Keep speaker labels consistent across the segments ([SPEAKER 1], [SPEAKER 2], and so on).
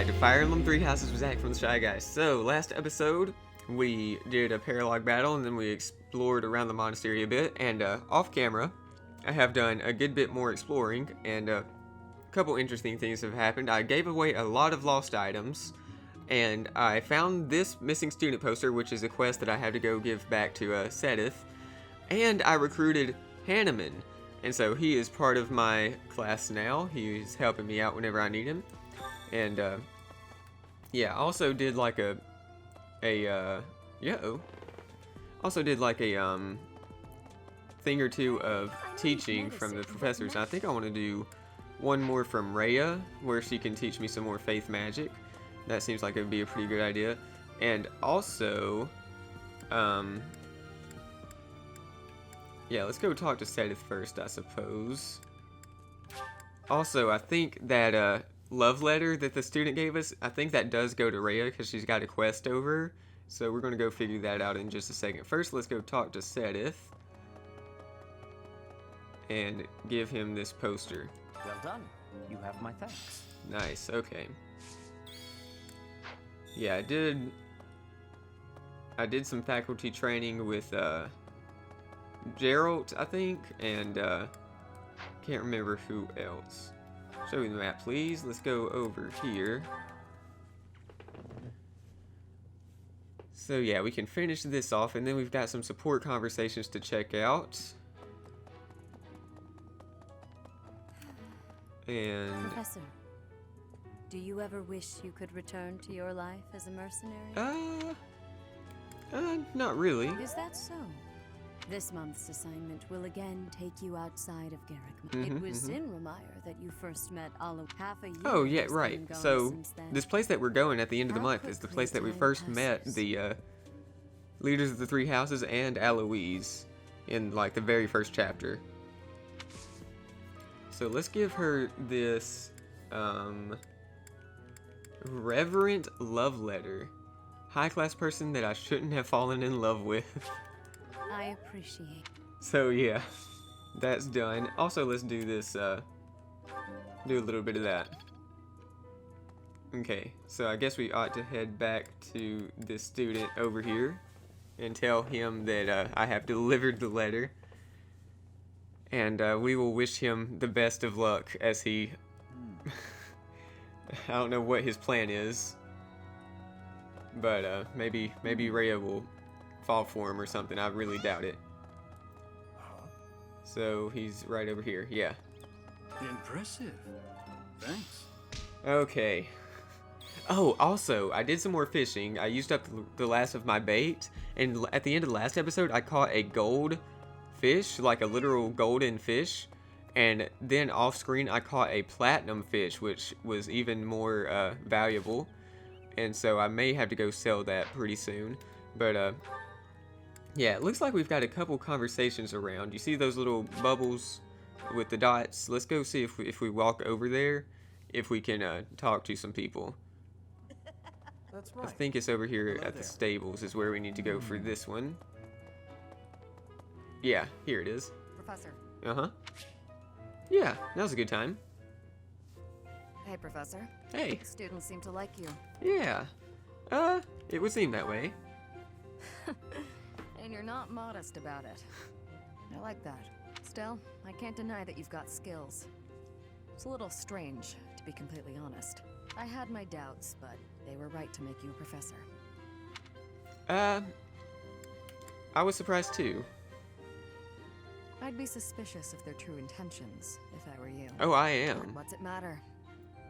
[SPEAKER 1] to Fire Emblem Three Houses with Zach from the Shy Guys. So, last episode, we did a paralague battle, and then we explored around the monastery a bit, and off camera, I have done a good bit more exploring, and a couple interesting things have happened. I gave away a lot of lost items, and I found this missing student poster, which is a quest that I had to go give back to Seth, and I recruited Hanneman, and so he is part of my class now. He's helping me out whenever I need him. And yeah, also did like a thing or two of teaching from the professors. I think I want to do one more from Rhea, where she can teach me some more faith magic. That seems like it would be a pretty good idea. And also, yeah, let's go talk to Seth first, I suppose. Also, I think that love letter that the student gave us, I think that does go to Rhea because she's got a quest over. So we're going to go figure that out in just a second. First, let's go talk to Seth and give him this poster.
[SPEAKER 2] Well done. You have my thanks.
[SPEAKER 1] Nice, okay. Yeah, I did some faculty training with Gerald, I think, and can't remember who else. Show me the map, please. Let's go over here. So yeah, we can finish this off, and then we've got some support conversations to check out. And
[SPEAKER 3] Professor, do you ever wish you could return to your life as a mercenary?
[SPEAKER 1] Not really.
[SPEAKER 3] Is that so? This month's assignment will again take you outside of Garrick. It was in Ramire that you first met Alo half a year.
[SPEAKER 1] Oh yeah, right. So this place that we're going at the end of the month is the place that we first met the leaders of the three houses and Aloise in like the very first chapter. So let's give her this reverent love letter. High class person that I shouldn't have fallen in love with.
[SPEAKER 3] I appreciate.
[SPEAKER 1] So yeah, that's done. Also, let's do this, do a little bit of that. Okay, so I guess we ought to head back to this student over here and tell him that I have delivered the letter. And we will wish him the best of luck as he... I don't know what his plan is, but maybe Rhea will fall for him or something. I really doubt it. So he's right over here. Yeah.
[SPEAKER 4] Impressive. Thanks.
[SPEAKER 1] Okay. Oh, also, I did some more fishing. I used up the last of my bait, and at the end of the last episode, I caught a gold fish, like a literal golden fish, and then off screen, I caught a platinum fish, which was even more valuable, and so I may have to go sell that pretty soon. But yeah, it looks like we've got a couple conversations around. You see those little bubbles with the dots? Let's go see if we walk over there, if we can talk to some people.
[SPEAKER 2] That's right.
[SPEAKER 1] I think it's over here at the stables is where we need to go for this one. Yeah, here it is.
[SPEAKER 5] Professor.
[SPEAKER 1] Uh-huh. Yeah, that was a good time.
[SPEAKER 5] Hey, Professor.
[SPEAKER 1] Hey.
[SPEAKER 5] Students seem to like you.
[SPEAKER 1] Yeah. It would seem that way.
[SPEAKER 5] And you're not modest about it. I like that. Still, I can't deny that you've got skills. It's a little strange, to be completely honest. I had my doubts, but they were right to make you a professor.
[SPEAKER 1] I was surprised too.
[SPEAKER 5] I'd be suspicious of their true intentions, if I were you.
[SPEAKER 1] Oh, I
[SPEAKER 5] But
[SPEAKER 1] am.
[SPEAKER 5] what's it matter?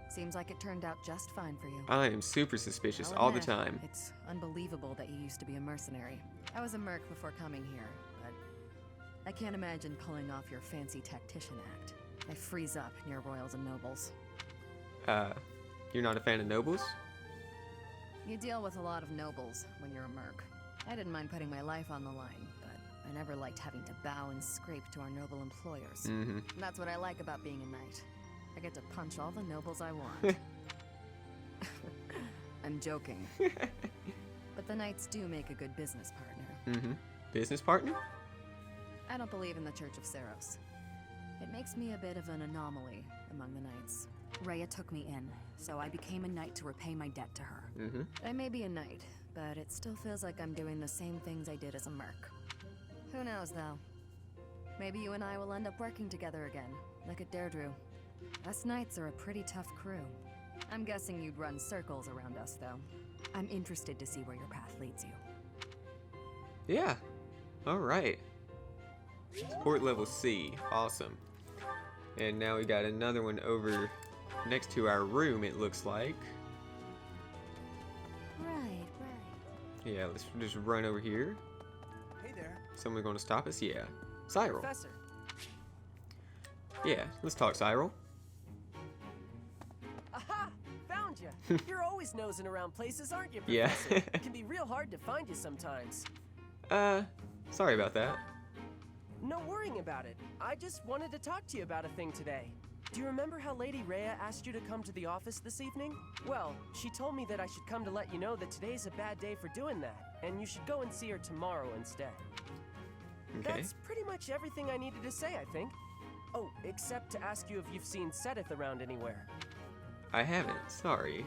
[SPEAKER 5] Seems like it turned out just fine for you.
[SPEAKER 1] I am super suspicious
[SPEAKER 5] I'll
[SPEAKER 1] all the
[SPEAKER 5] admit,
[SPEAKER 1] time.
[SPEAKER 5] It's unbelievable that you used to be a mercenary. I was a merc before coming here, but I can't imagine pulling off your fancy tactician act. I freeze up near royals and nobles.
[SPEAKER 1] You're not a fan of nobles?
[SPEAKER 5] You deal with a lot of nobles when you're a merc. I didn't mind putting my life on the line, but I never liked having to bow and scrape to our noble employers. And that's what I like about being a knight. I get to punch all the nobles I want. I'm joking. But the knights do make a good business partner.
[SPEAKER 1] Business partner?
[SPEAKER 5] I don't believe in the Church of Cyrus. It makes me a bit of an anomaly among the knights. Rhea took me in, so I became a knight to repay my debt to her. I may be a knight, but it still feels like I'm doing the same things I did as a merc. Who knows, though? Maybe you and I will end up working together again, like at Deirdre. Us knights are a pretty tough crew. I'm guessing you'd run circles around us, though. I'm interested to see where your path leads you.
[SPEAKER 1] Yeah. Alright. Support level C. Awesome. And now we got another one over next to our room, it looks like.
[SPEAKER 3] Right.
[SPEAKER 1] Yeah, let's just run over here.
[SPEAKER 6] Hey there.
[SPEAKER 1] Someone going to stop us? Yeah. Cyril.
[SPEAKER 6] Professor.
[SPEAKER 1] Yeah, let's talk, Cyril.
[SPEAKER 6] Aha! Found you. You're always nosing around places, aren't you,
[SPEAKER 1] Yeah.
[SPEAKER 6] Professor? It can be real hard to find you sometimes.
[SPEAKER 1] Sorry about that.
[SPEAKER 6] No worrying about it. I just wanted to talk to you about a thing today. Do you remember how Lady Rhea asked you to come to the office this evening? Well, she told me that I should come to let you know that today's a bad day for doing that, and you should go and see her tomorrow instead.
[SPEAKER 1] Okay.
[SPEAKER 6] That's pretty much everything I needed to say, I think. Oh, except to ask you if you've seen Seth around anywhere.
[SPEAKER 1] I haven't. Sorry.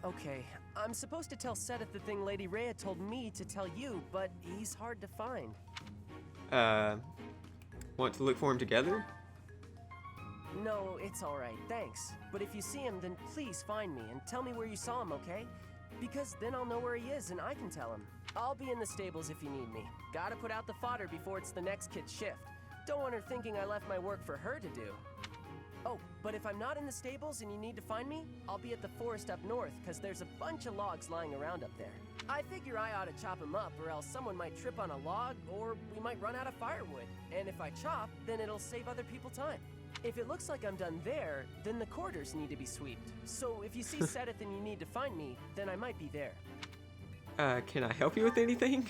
[SPEAKER 6] Okay, I'm supposed to tell Seth the thing Lady Rhea told me to tell you, but he's hard to find.
[SPEAKER 1] Want to look for him together?
[SPEAKER 6] No, it's alright, thanks. But if you see him, then please find me and tell me where you saw him, okay? Because then I'll know where he is and I can tell him. I'll be in the stables if you need me. Gotta put out the fodder before it's the next kid's shift. Don't want her thinking I left my work for her to do. Oh, but if I'm not in the stables and you need to find me, I'll be at the forest up north, because there's a bunch of logs lying around up there. I figure I ought to chop them up, or else someone might trip on a log, or we might run out of firewood. And if I chop, then it'll save other people time. If it looks like I'm done there, then the quarters need to be sweeped. So if you see Seth and you need to find me, then I might be there.
[SPEAKER 1] Can I help you with anything?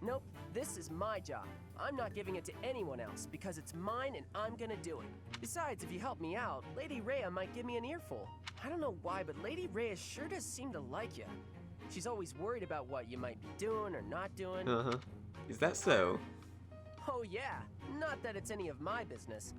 [SPEAKER 6] Nope, this is my job. I'm not giving it to anyone else because it's mine and I'm gonna do it. Besides, if you help me out, Lady Rhea might give me an earful. I don't know why, but Lady Rhea sure does seem to like you. She's always worried about what you might be doing or not doing.
[SPEAKER 1] Uh-huh. Is that so?
[SPEAKER 6] Oh yeah, not that it's any of my business.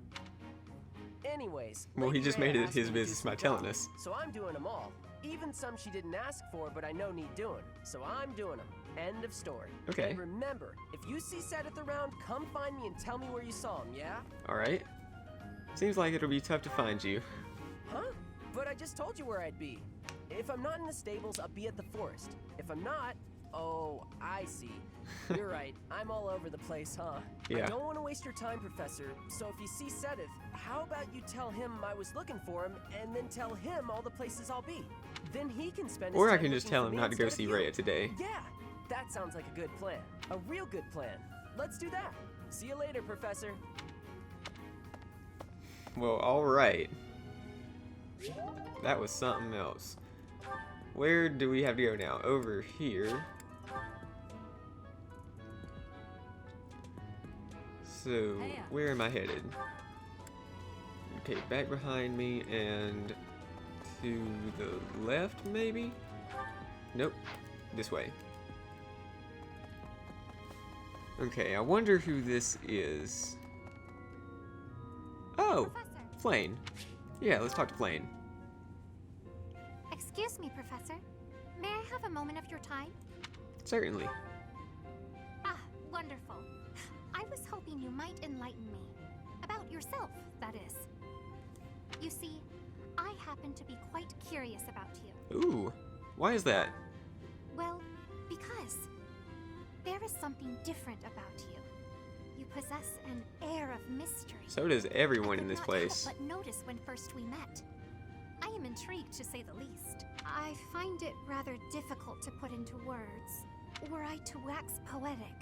[SPEAKER 6] Anyways,
[SPEAKER 1] Well, he
[SPEAKER 6] Lady
[SPEAKER 1] just
[SPEAKER 6] Rhea
[SPEAKER 1] made it
[SPEAKER 6] asked me
[SPEAKER 1] his
[SPEAKER 6] to do
[SPEAKER 1] business by
[SPEAKER 6] some
[SPEAKER 1] telling
[SPEAKER 6] jobs,
[SPEAKER 1] us.
[SPEAKER 6] So I'm doing them all. Even some she didn't ask for, but I know need doing. So I'm doing them. End of story.
[SPEAKER 1] Okay.
[SPEAKER 6] And remember, if you see Seth around, come find me and tell me where you saw him, yeah?
[SPEAKER 1] Alright. Seems like it'll be tough to find you.
[SPEAKER 6] Huh? But I just told you where I'd be. If I'm not in the stables, I'll be at the forest. If I'm not, oh, I see. You're right. I'm all over the place, huh?
[SPEAKER 1] Yeah.
[SPEAKER 6] I don't want to waste your time, Professor. So if you see Seth, how about you tell him I was looking for him, and then tell him all the places I'll be. Then he can spend his
[SPEAKER 1] Or I
[SPEAKER 6] time
[SPEAKER 1] can just
[SPEAKER 6] looking
[SPEAKER 1] tell
[SPEAKER 6] for
[SPEAKER 1] him
[SPEAKER 6] me
[SPEAKER 1] not to go
[SPEAKER 6] instead
[SPEAKER 1] see
[SPEAKER 6] of you.
[SPEAKER 1] Rhea today.
[SPEAKER 6] Yeah, that sounds like a good plan. A real good plan. Let's do that. See you later, Professor.
[SPEAKER 1] Well, alright. That was something else. Where do we have to go now? Over here. So, where am I headed? Okay, back behind me and to the left, maybe? Nope. This way. Okay, I wonder who this is. Oh!
[SPEAKER 7] Professor.
[SPEAKER 1] Flane. Yeah, let's talk to Flane.
[SPEAKER 7] Excuse me, Professor. May I have a moment of your time?
[SPEAKER 1] Certainly.
[SPEAKER 7] Ah, wonderful. I was hoping you might enlighten me. About yourself, that is. You see, I happen to be quite curious about you.
[SPEAKER 1] Ooh, why is that?
[SPEAKER 7] Well, because there is something different about you. You possess an air of mystery.
[SPEAKER 1] So does everyone
[SPEAKER 7] I
[SPEAKER 1] in
[SPEAKER 7] could
[SPEAKER 1] this
[SPEAKER 7] not
[SPEAKER 1] place.
[SPEAKER 7] help but notice when first we met. I am intrigued, to say the least. I find it rather difficult to put into words. Were I to wax poetic,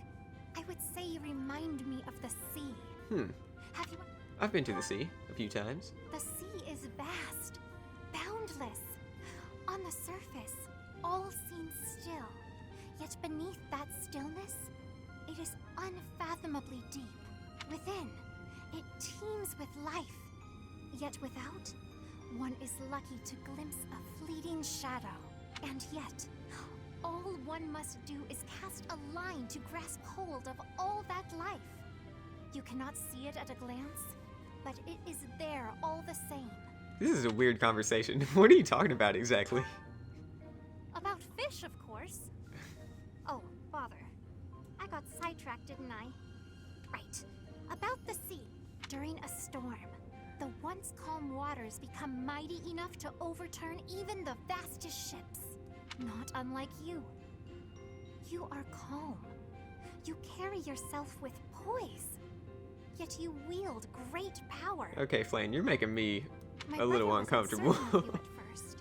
[SPEAKER 7] I would say you remind me of the sea. Have you...
[SPEAKER 1] I've been to the sea a few times.
[SPEAKER 7] The sea is vast, boundless. On the surface, all seems still. Yet beneath that stillness, it is unfathomably deep. Within, it teems with life. Yet without, one is lucky to glimpse a fleeting shadow. And yet, all one must do is cast a line to grasp hold of all that life. You cannot see it at a glance, but it is there all the same.
[SPEAKER 1] This is a weird conversation. What are you talking about exactly?
[SPEAKER 7] About fish, of course. Oh, bother. I got sidetracked, didn't I? Right. About the sea. During a storm, the once calm waters become mighty enough to overturn even the vastest ships. Not unlike you. You are calm. You carry yourself with poise. Yet you wield great power.
[SPEAKER 1] Okay, Flan, you're making me
[SPEAKER 7] My
[SPEAKER 1] a little
[SPEAKER 7] brother was
[SPEAKER 1] uncomfortable.
[SPEAKER 7] uncertain of you at first.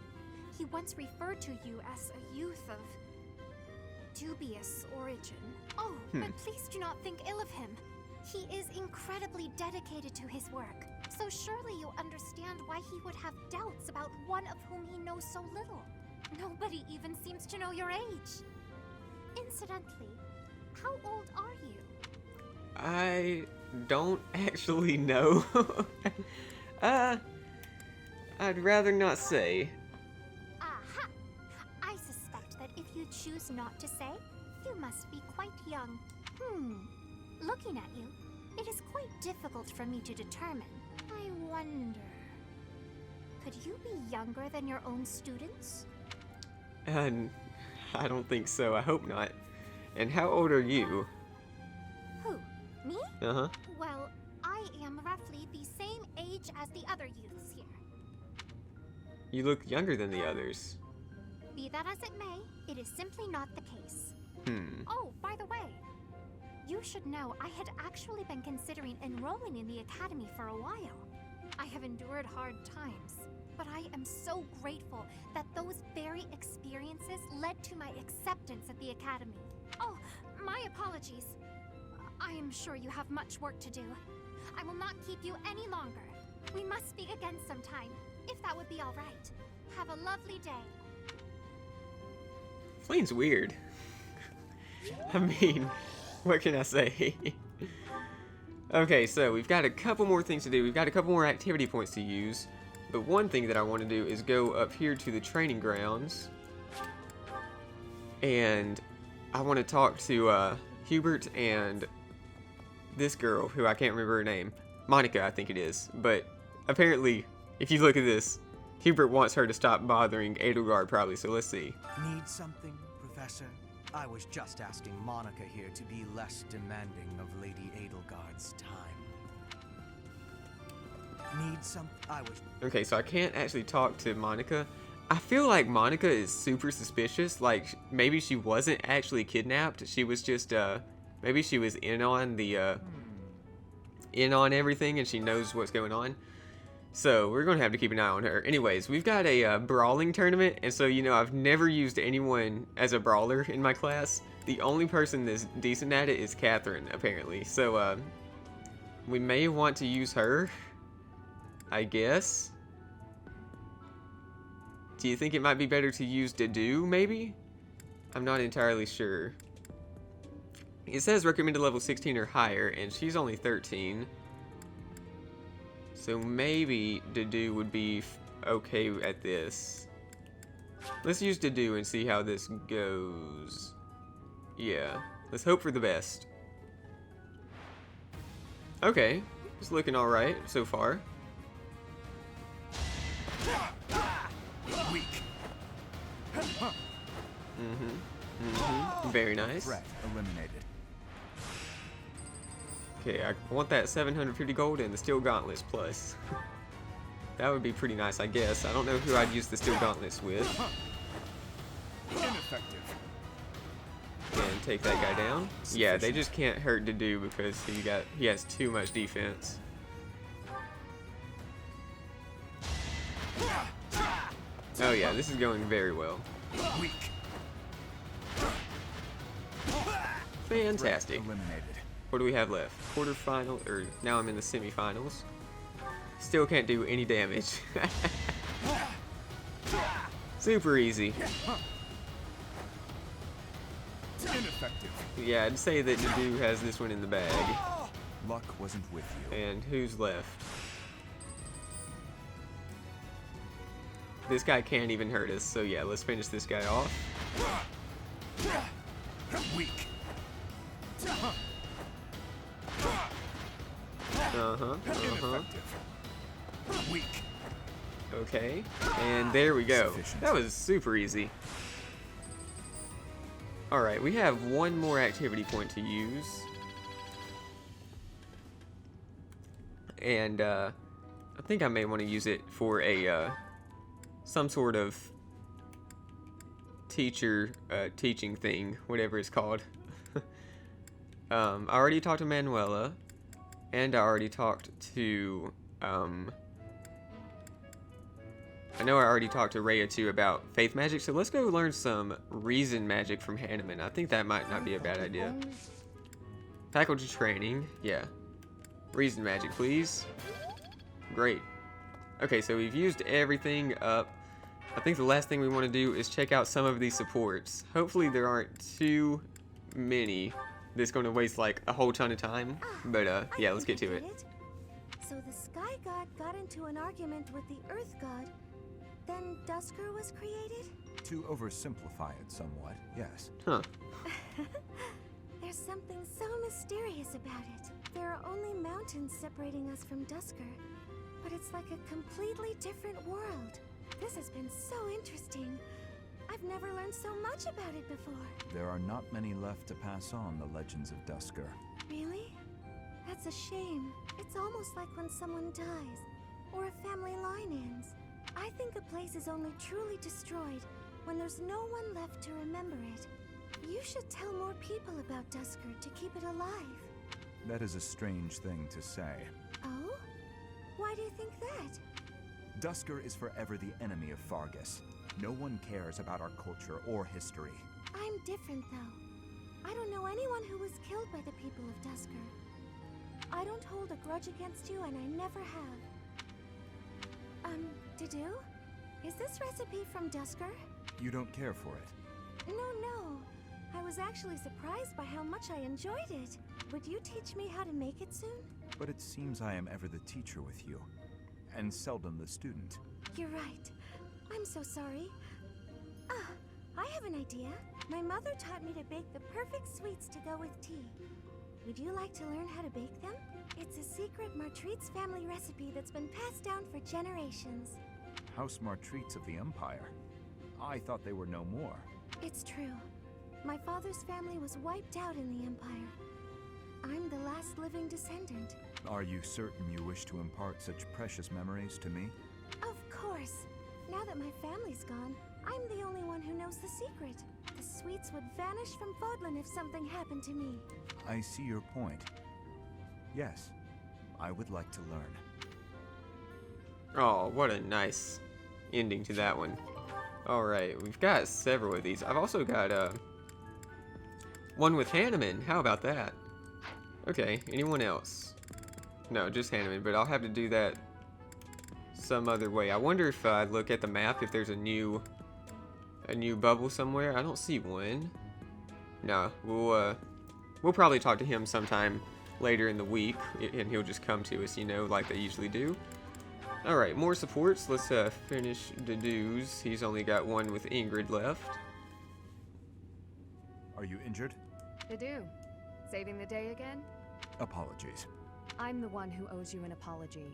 [SPEAKER 7] He once referred to you as a youth of dubious origin. Oh, but please do not think ill of him. He is incredibly dedicated to his work. So surely you understand why he would have doubts about one of whom he knows so little. Nobody even seems to know your age. Incidentally, how old are you?
[SPEAKER 1] I don't actually know. I'd rather not say.
[SPEAKER 7] Aha! I suspect that if you choose not to say, you must be quite young. Looking at you, it is quite difficult for me to determine. I wonder... Could you be younger than your own students?
[SPEAKER 1] I don't think so. I hope not. And how old are you?
[SPEAKER 7] Who? Me?
[SPEAKER 1] Uh-huh.
[SPEAKER 7] Well, I am roughly the same age as the other youths here.
[SPEAKER 1] You look younger than the others.
[SPEAKER 7] Be that as it may, it is simply not the case. Oh, by the way, you should know I had actually been considering enrolling in the academy for a while. I have endured hard times, but I am so grateful that those very experiences led to my acceptance at the academy. Oh, my apologies. I am sure you have much work to do. I will not keep you any longer. We must speak again sometime, if that would be all right. Have a lovely day.
[SPEAKER 1] Flane's weird. I mean, what can I say? Okay, so we've got a couple more things to do. We've got a couple more activity points to use. But one thing that I want to do is go up here to the training grounds. And I want to talk to Hubert and this girl, who I can't remember her name. Monica, I think it is. But apparently, if you look at this, Hubert wants her to stop bothering Edelgard probably, so let's see.
[SPEAKER 8] Need something, Professor? I was just asking Monica here to be less demanding of Lady Edelgard's time. Need some... I was...
[SPEAKER 1] Okay, so I can't actually talk to Monica. I feel like Monica is super suspicious. Like, maybe she wasn't actually kidnapped. She was just, maybe she was in on the, in on everything and she knows what's going on. So, we're going to have to keep an eye on her. Anyways, we've got a brawling tournament, and so, you know, I've never used anyone as a brawler in my class. The only person that's decent at it is Catherine, apparently. So, we may want to use her, I guess. Do you think it might be better to use Dedu, maybe? I'm not entirely sure. It says recommended level 16 or higher, and she's only 13. So maybe Dedu would be okay at this. Let's use Dedu and see how this goes. Yeah, let's hope for the best. Okay, it's looking alright so far.
[SPEAKER 8] Weak.
[SPEAKER 1] Very nice.
[SPEAKER 8] Threat eliminated.
[SPEAKER 1] Okay, I want that 750 gold and the steel gauntlets plus. That would be pretty nice, I guess. I don't know who I'd use the steel gauntlets with.
[SPEAKER 8] Ineffective.
[SPEAKER 1] And take that guy down. Yeah, they just can't hurt Dedu because he has too much defense. Oh yeah, this is going very well.
[SPEAKER 8] Weak.
[SPEAKER 1] Fantastic.
[SPEAKER 8] Eliminated.
[SPEAKER 1] What do we have left? Quarterfinal, or now I'm in the semifinals. Still can't do any damage. Super easy.
[SPEAKER 8] Ineffective.
[SPEAKER 1] Yeah, I'd say that Dedu has this one in the bag.
[SPEAKER 8] Luck wasn't with you.
[SPEAKER 1] And who's left? This guy can't even hurt us, so yeah, let's finish this guy off.
[SPEAKER 8] Weak.
[SPEAKER 1] Uh-huh.
[SPEAKER 8] Ineffective. Weak.
[SPEAKER 1] Okay, and there we go.
[SPEAKER 9] Sufficient.
[SPEAKER 1] That was super easy. Alright, we have one more activity point to use. And I think I may want to use it for a some sort of teaching thing, whatever it's called. I already talked to Manuela, and I already talked to I know I already talked to Rhea too about faith magic, so let's go learn some reason magic from Hanneman. I think that might not be a bad idea. Faculty training, yeah. Reason magic, please. Great. Okay, so we've used everything up. I think the last thing we want to do is check out some of these supports. Hopefully there aren't too many that's going to waste like a whole ton of time. But yeah, let's get to it.
[SPEAKER 10] So the Sky God got into an argument with the Earth God, then Dusker was created?
[SPEAKER 9] To oversimplify it somewhat, yes.
[SPEAKER 1] Huh.
[SPEAKER 10] There's something so mysterious about it. There are only mountains separating us from Dusker, but it's like a completely different world. This has been so interesting. I've never learned so much about it before.
[SPEAKER 9] There are not many left to pass on the legends of Dusker.
[SPEAKER 10] Really? That's a shame. It's almost like when someone dies, or a family line ends. I think a place is only truly destroyed when there's no one left to remember it. You should tell more people about Dusker to keep it alive.
[SPEAKER 9] That is a strange thing to say.
[SPEAKER 10] Oh? Why do you think that?
[SPEAKER 9] Dusker is forever the enemy of Fargus. No one cares about our culture or history.
[SPEAKER 10] I'm different, though. I don't know anyone who was killed by the people of Dusker. I don't hold a grudge against you, and I never have. Didu? Is this recipe from Dusker?
[SPEAKER 9] You don't care for it?
[SPEAKER 10] No. I was actually surprised by how much I enjoyed it. Would you teach me how to make it soon?
[SPEAKER 9] But it seems I am ever the teacher with you, and seldom the student.
[SPEAKER 10] You're right. I'm so sorry. I have an idea. My mother taught me to bake the perfect sweets to go with tea. Would you like to learn how to bake them? It's a secret Martritz family recipe that's been passed down for generations.
[SPEAKER 9] House Martritz of the Empire? I thought they were no more.
[SPEAKER 10] It's true. My father's family was wiped out in the Empire. I'm the last living descendant.
[SPEAKER 9] Are you certain you wish to impart such precious memories to me?
[SPEAKER 10] Of course. Now that my family's gone, I'm the only one who knows the secret. The sweets would vanish from Fodlan if something happened to me.
[SPEAKER 9] I see your point. Yes, I would like to learn.
[SPEAKER 1] Oh, what a nice ending to that one. Alright, we've got several of these. I've also got one with Hanneman. How about that? Okay, anyone else? No, just Hanneman, but I'll have to do that some other way. I wonder if I look at the map if there's a new bubble somewhere. I don't see one. No, we'll probably talk to him sometime later in the week, and he'll just come to us, you know, like they usually do. Alright, more supports. Let's finish Didu's. He's only got one with Ingrid left.
[SPEAKER 9] Are you injured?
[SPEAKER 5] Didu, saving the day again?
[SPEAKER 9] Apologies.
[SPEAKER 5] I'm the one who owes you an apology.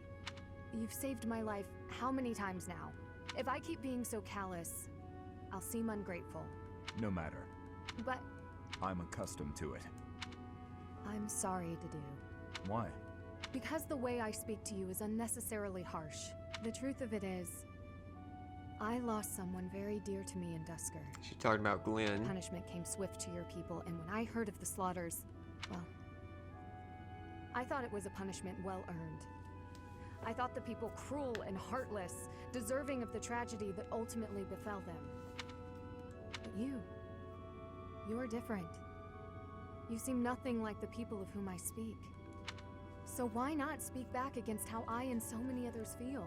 [SPEAKER 5] You've saved my life how many times now? If I keep being so callous, I'll seem ungrateful.
[SPEAKER 9] No matter.
[SPEAKER 5] But
[SPEAKER 9] I'm accustomed to it.
[SPEAKER 5] I'm sorry, Didu.
[SPEAKER 9] Why?
[SPEAKER 5] Because the way I speak to you is unnecessarily harsh. The truth of it is, I lost someone very dear to me in Dusker.
[SPEAKER 1] She's talking about Glenn.
[SPEAKER 5] Punishment came swift to your people, and when I heard of the slaughters, well, I thought it was a punishment well earned. I thought the people cruel and heartless, deserving of the tragedy that ultimately befell them. But you're different. You seem nothing like the people of whom I speak. So why not speak back against how I and so many others feel?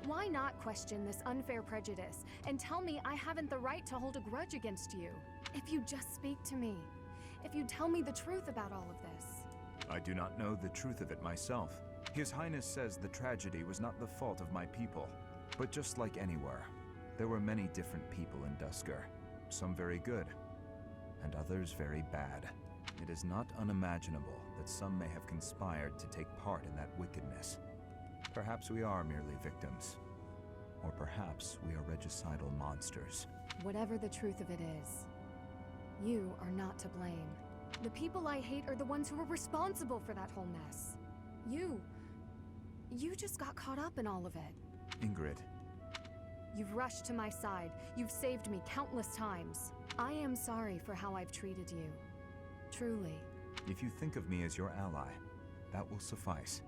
[SPEAKER 5] Why not question this unfair prejudice and tell me I haven't the right to hold a grudge against you? If you just speak to me, if you tell me the truth about all of this.
[SPEAKER 9] I do not know the truth of it myself. His Highness says the tragedy was not the fault of my people. But just like anywhere, there were many different people in Dusker. Some very good, and others very bad. It is not unimaginable that some may have conspired to take part in that wickedness. Perhaps we are merely victims. Or perhaps we are regicidal monsters.
[SPEAKER 11] Whatever the truth of it is, you are not to blame. The people I hate are the ones who are responsible for that whole mess. You just got caught up in all of it.
[SPEAKER 9] Ingrid.
[SPEAKER 11] You've rushed to my side. You've saved me countless times. I am sorry for how I've treated you. Truly.
[SPEAKER 9] If you think of me as your ally, that will suffice.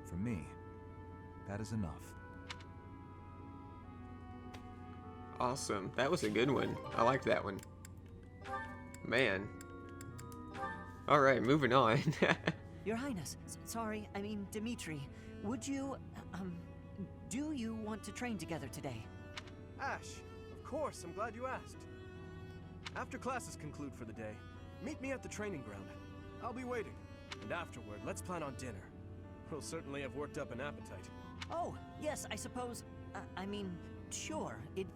[SPEAKER 9] For me, that is enough.
[SPEAKER 1] Awesome. That was a good one. I liked that one. Man. Alright, moving on.
[SPEAKER 12] Your Highness, sorry, I mean Dimitri, would you, do you want to train together today?
[SPEAKER 2] Ash, of course, I'm glad you asked. After classes conclude for the day, meet me at the training ground. I'll be waiting. And afterward, let's plan on dinner. We'll certainly have worked up an appetite.
[SPEAKER 12] Oh, yes, I suppose, sure, it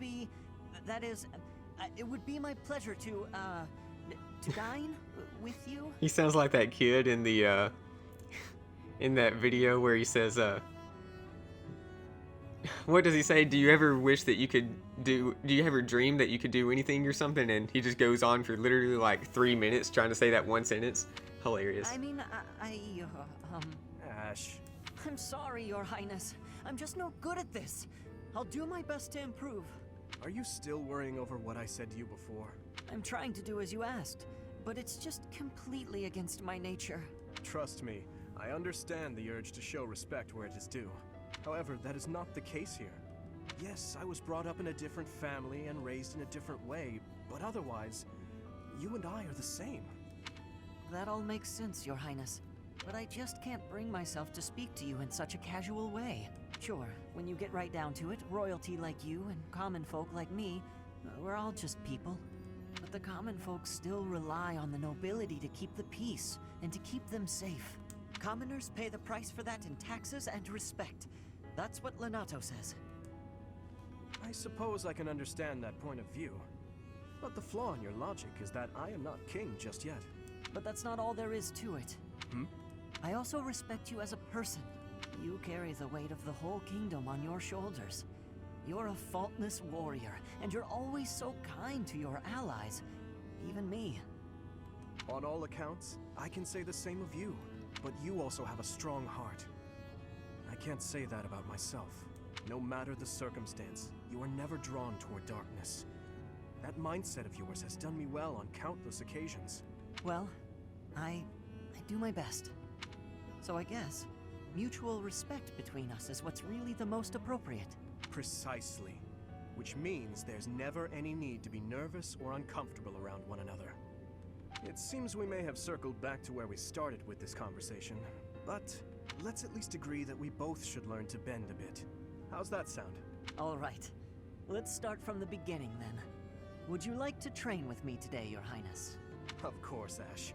[SPEAKER 12] would be my pleasure to dine with you?
[SPEAKER 1] He sounds like that kid in the, in that video where he says, what does he say? Do you ever wish that you could do you ever dream that you could do anything or something? And he just goes on for literally like 3 minutes trying to say that one sentence. Hilarious.
[SPEAKER 12] I mean,
[SPEAKER 2] Ash.
[SPEAKER 12] I'm sorry, Your Highness. I'm just no good at this. I'll do my best to improve.
[SPEAKER 2] Are you still worrying over what I said to you before?
[SPEAKER 12] I'm trying to do as you asked, but it's just completely against my nature.
[SPEAKER 2] Trust me, I understand the urge to show respect where it is due. However, that is not the case here. Yes, I was brought up in a different family and raised in a different way, but otherwise, you and I are the same.
[SPEAKER 12] That all makes sense, Your Highness. But I just can't bring myself to speak to you in such a casual way. Sure, when you get right down to it, royalty like you and common folk like me, we're all just people. But the common folk still rely on the nobility to keep the peace and to keep them safe. Commoners pay the price for that in taxes and respect. That's what Lenato says.
[SPEAKER 2] I suppose I can understand that point of view. But the flaw in your logic is that I am not king just yet.
[SPEAKER 12] But that's not all there is to it. I also respect you as a person. You carry the weight of the whole kingdom on your shoulders. You're a faultless warrior, and you're always so kind to your allies, even me.
[SPEAKER 2] On all accounts, I can say the same of you, but you also have a strong heart. I can't say that about myself. No matter the circumstance, you are never drawn toward darkness. That mindset of yours has done me well on countless occasions.
[SPEAKER 12] Well, I do my best. So I guess mutual respect between us is what's really the most appropriate.
[SPEAKER 2] Precisely. Which means there's never any need to be nervous or uncomfortable around one another. It seems we may have circled back to where we started with this conversation, but let's at least agree that we both should learn to bend a bit. How's that sound?
[SPEAKER 12] All right. Let's start from the beginning then. Would you like to train with me today, Your Highness?
[SPEAKER 2] Of course, Ash.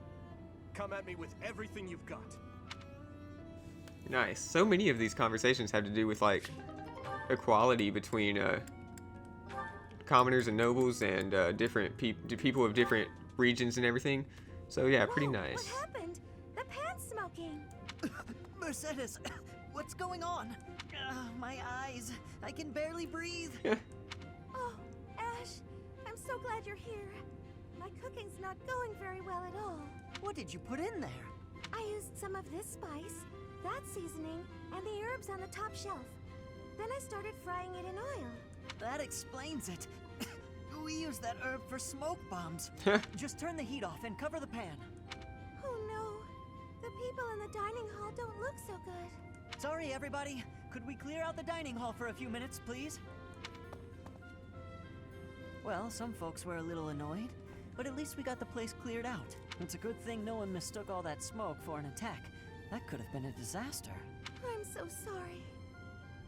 [SPEAKER 2] Come at me with everything you've got.
[SPEAKER 1] Nice. So many of these conversations have to do with like equality between commoners and nobles and different people of different regions and everything. So yeah, pretty nice.
[SPEAKER 10] What happened? The pan's smoking.
[SPEAKER 12] Mercedes, what's going on? My eyes. I can barely breathe.
[SPEAKER 10] Oh, Ash, I'm so glad you're here. My cooking's not going very well at all.
[SPEAKER 12] What did you put in there?
[SPEAKER 10] I used some of this spice, that seasoning, and the herbs on the top shelf. Then I started frying it in oil.
[SPEAKER 12] That explains it. We use that herb for smoke bombs. Just turn the heat off and cover the pan.
[SPEAKER 10] Oh no, the people in the dining hall don't look so good.
[SPEAKER 12] Sorry, everybody. Could we clear out the dining hall for a few minutes, please? Well, some folks were a little annoyed, but at least we got the place cleared out. It's a good thing no one mistook all that smoke for an attack. That could have been a disaster.
[SPEAKER 10] I'm so sorry.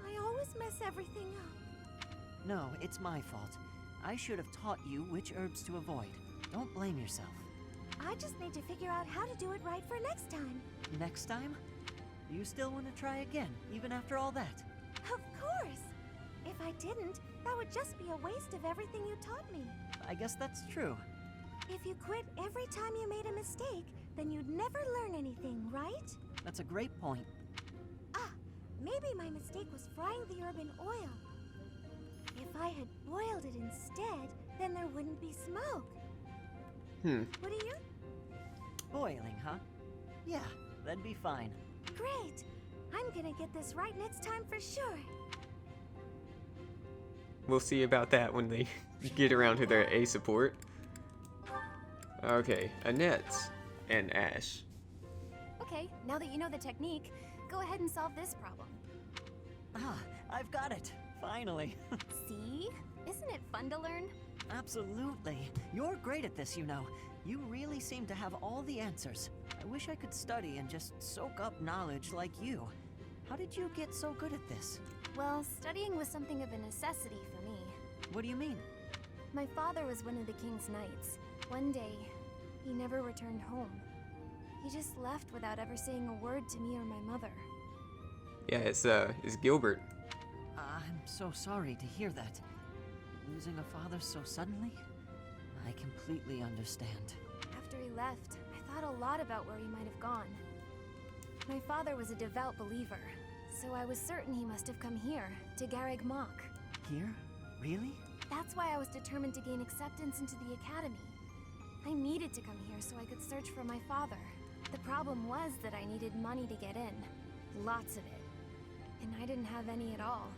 [SPEAKER 10] I always mess everything up.
[SPEAKER 12] No, it's my fault. I should have taught you which herbs to avoid. Don't blame yourself.
[SPEAKER 10] I just need to figure out how to do it right for next time.
[SPEAKER 12] Next time? You still want to try again, even after all that?
[SPEAKER 10] Of course! If I didn't, that would just be a waste of everything you taught me.
[SPEAKER 12] I guess that's true.
[SPEAKER 10] If you quit every time you made a mistake, then you'd never learn anything, right?
[SPEAKER 12] That's a great point.
[SPEAKER 10] Ah, maybe my mistake was frying the herb in oil. If I had boiled it instead, then there wouldn't be smoke. What do you?
[SPEAKER 12] Boiling, huh? Yeah, that'd be fine.
[SPEAKER 10] Great! I'm gonna get this right next time for sure.
[SPEAKER 1] We'll see about that when they get around to their A support. Okay, Annette and Ash.
[SPEAKER 3] Okay, now that you know the technique, go ahead and solve this problem.
[SPEAKER 12] Ah, I've got it. Finally.
[SPEAKER 3] See? Isn't it fun to learn?
[SPEAKER 12] Absolutely. You're great at this, you know. You really seem to have all the answers. I wish I could study and just soak up knowledge like you. How did you get so good at this?
[SPEAKER 3] Well, studying was something of a necessity for me.
[SPEAKER 12] What do you mean?
[SPEAKER 3] My father was one of the king's knights. One day, he never returned home. He just left without ever saying a word to me or my mother.
[SPEAKER 1] Yeah, it's Gilbert.
[SPEAKER 12] I'm so sorry to hear that. Losing a father so suddenly? I completely understand.
[SPEAKER 3] After he left, I thought a lot about where he might have gone. My father was a devout believer, so I was certain he must have come here, to Garreg Mach.
[SPEAKER 12] Here? Really?
[SPEAKER 3] That's why I was determined to gain acceptance into the academy. I needed to come here so I could search for my father. The problem was that I needed money to get in. Lots of it. And I didn't have any at all.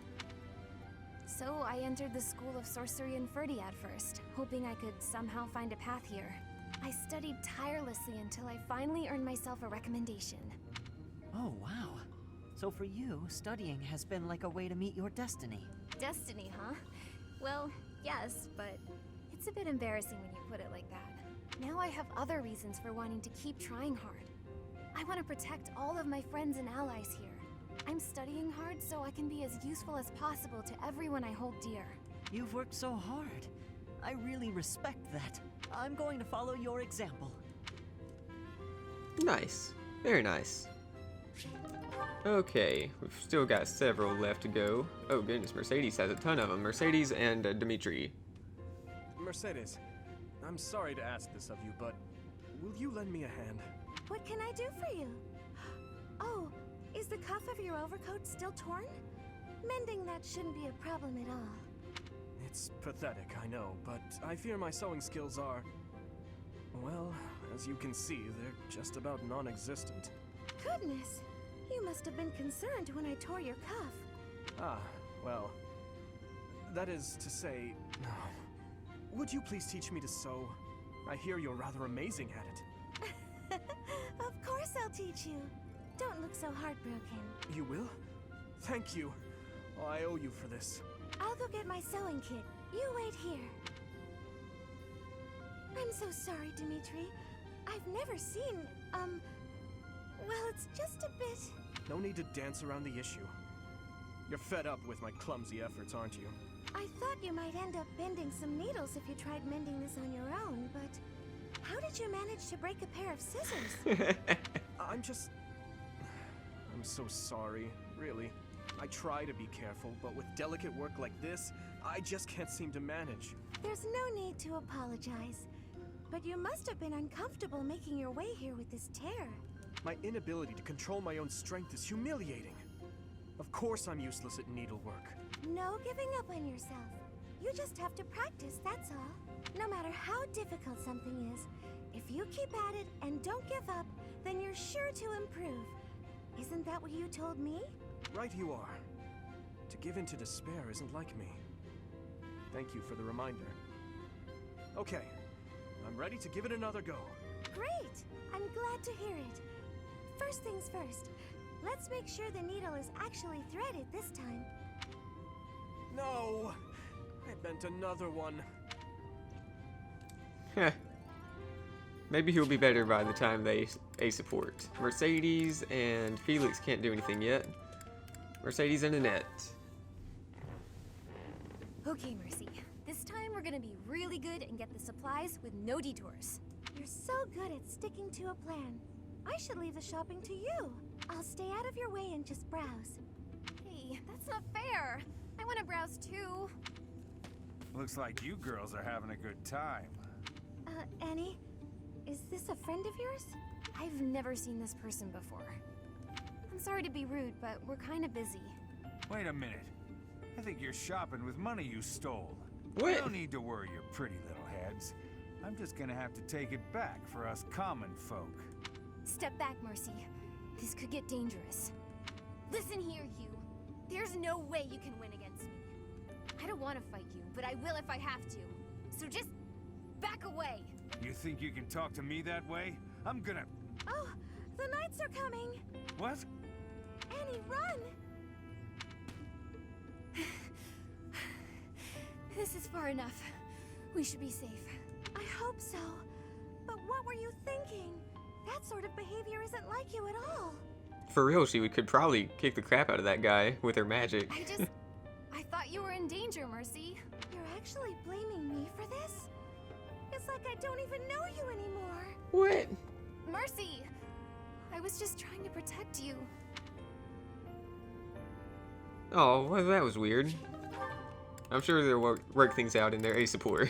[SPEAKER 3] So I entered the School of Sorcery in Ferdiad first, hoping I could somehow find a path here. I studied tirelessly until I finally earned myself a recommendation.
[SPEAKER 12] Oh, wow. So for you, studying has been like a way to meet your destiny.
[SPEAKER 3] Destiny, huh? Well, yes, but it's a bit embarrassing when you put it like that. Now I have other reasons for wanting to keep trying hard. I want to protect all of my friends and allies here. I'm studying hard so I can be as useful as possible to everyone I hold dear.
[SPEAKER 12] You've worked so hard. I really respect that. I'm going to follow your example.
[SPEAKER 1] Nice. Very nice. Okay, we've still got several left to go. Oh goodness, Mercedes has a ton of them. Mercedes and Dimitri.
[SPEAKER 2] Mercedes, I'm sorry to ask this of you, but will you lend me a hand?
[SPEAKER 10] What can I do for you? Oh, is the cuff of your overcoat still torn? Mending that shouldn't be a problem at all.
[SPEAKER 2] It's pathetic, I know, but I fear my sewing skills are... well, as you can see, they're just about non-existent.
[SPEAKER 10] Goodness! You must have been concerned when I tore your cuff.
[SPEAKER 2] Ah, well... that is to say... would you please teach me to sew? I hear you're rather amazing at it.
[SPEAKER 10] Of course I'll teach you. Don't look so heartbroken.
[SPEAKER 2] You will? Thank you. Oh, I owe you for this.
[SPEAKER 10] I'll go get my sewing kit. You wait here. I'm so sorry, Dimitri. I've never seen, well, it's just a bit...
[SPEAKER 2] No need to dance around the issue. You're fed up with my clumsy efforts, aren't you?
[SPEAKER 10] I thought you might end up bending some needles if you tried mending this on your own, but... how did you manage to break a pair of scissors?
[SPEAKER 2] I'm so sorry, really. I try to be careful, but with delicate work like this, I just can't seem to manage.
[SPEAKER 10] There's no need to apologize. But you must have been uncomfortable making your way here with this tear.
[SPEAKER 2] My inability to control my own strength is humiliating. Of course I'm useless at needlework.
[SPEAKER 10] No giving up on yourself. You just have to practice, that's all. No matter how difficult something is, if you keep at it and don't give up, then you're sure to improve. Isn't that what you told me?
[SPEAKER 2] Right you are. To give in to despair isn't like me. Thank you for the reminder. Okay, I'm ready to give it another go.
[SPEAKER 10] Great! I'm glad to hear it. First things first, let's make sure the needle is actually threaded this time.
[SPEAKER 2] No! I bent another one.
[SPEAKER 1] Heh. Maybe he'll be better by the time they A support. Mercedes and Felix can't do anything yet. Mercedes and Annette.
[SPEAKER 3] Okay, Mercy. This time we're gonna be really good and get the supplies with no detours.
[SPEAKER 10] You're so good at sticking to a plan. I should leave the shopping to you. I'll stay out of your way and just browse.
[SPEAKER 3] Hey, that's not fair. I want to browse too.
[SPEAKER 13] Looks like you girls are having a good time.
[SPEAKER 10] Annie? Is this a friend of yours?
[SPEAKER 3] I've never seen this person before. I'm sorry to be rude, but we're kind of busy.
[SPEAKER 13] Wait a minute. I think you're shopping with money you stole.
[SPEAKER 1] What?
[SPEAKER 13] No need to worry your pretty little heads. I'm just gonna have to take it back for us common folk.
[SPEAKER 3] Step back, Mercy. This could get dangerous. Listen here, you. There's no way you can win against me. I don't want to fight you, but I will if I have to. So just back away.
[SPEAKER 13] You think you can talk to me that way? I'm gonna...
[SPEAKER 10] Oh, the knights are coming!
[SPEAKER 13] What?
[SPEAKER 10] Annie, run!
[SPEAKER 3] This is far enough. We should be safe.
[SPEAKER 10] I hope so. But what were you thinking? That sort of behavior isn't like you at all.
[SPEAKER 1] For real, she could probably kick the crap out of that guy with her magic.
[SPEAKER 3] I thought you were in danger, Mercy.
[SPEAKER 10] You're actually blaming me for this? It's like I don't even know you anymore.
[SPEAKER 1] What?
[SPEAKER 3] Mercy! I was just trying to protect you.
[SPEAKER 1] Oh, well, that was weird. I'm sure they'll work things out in their A support.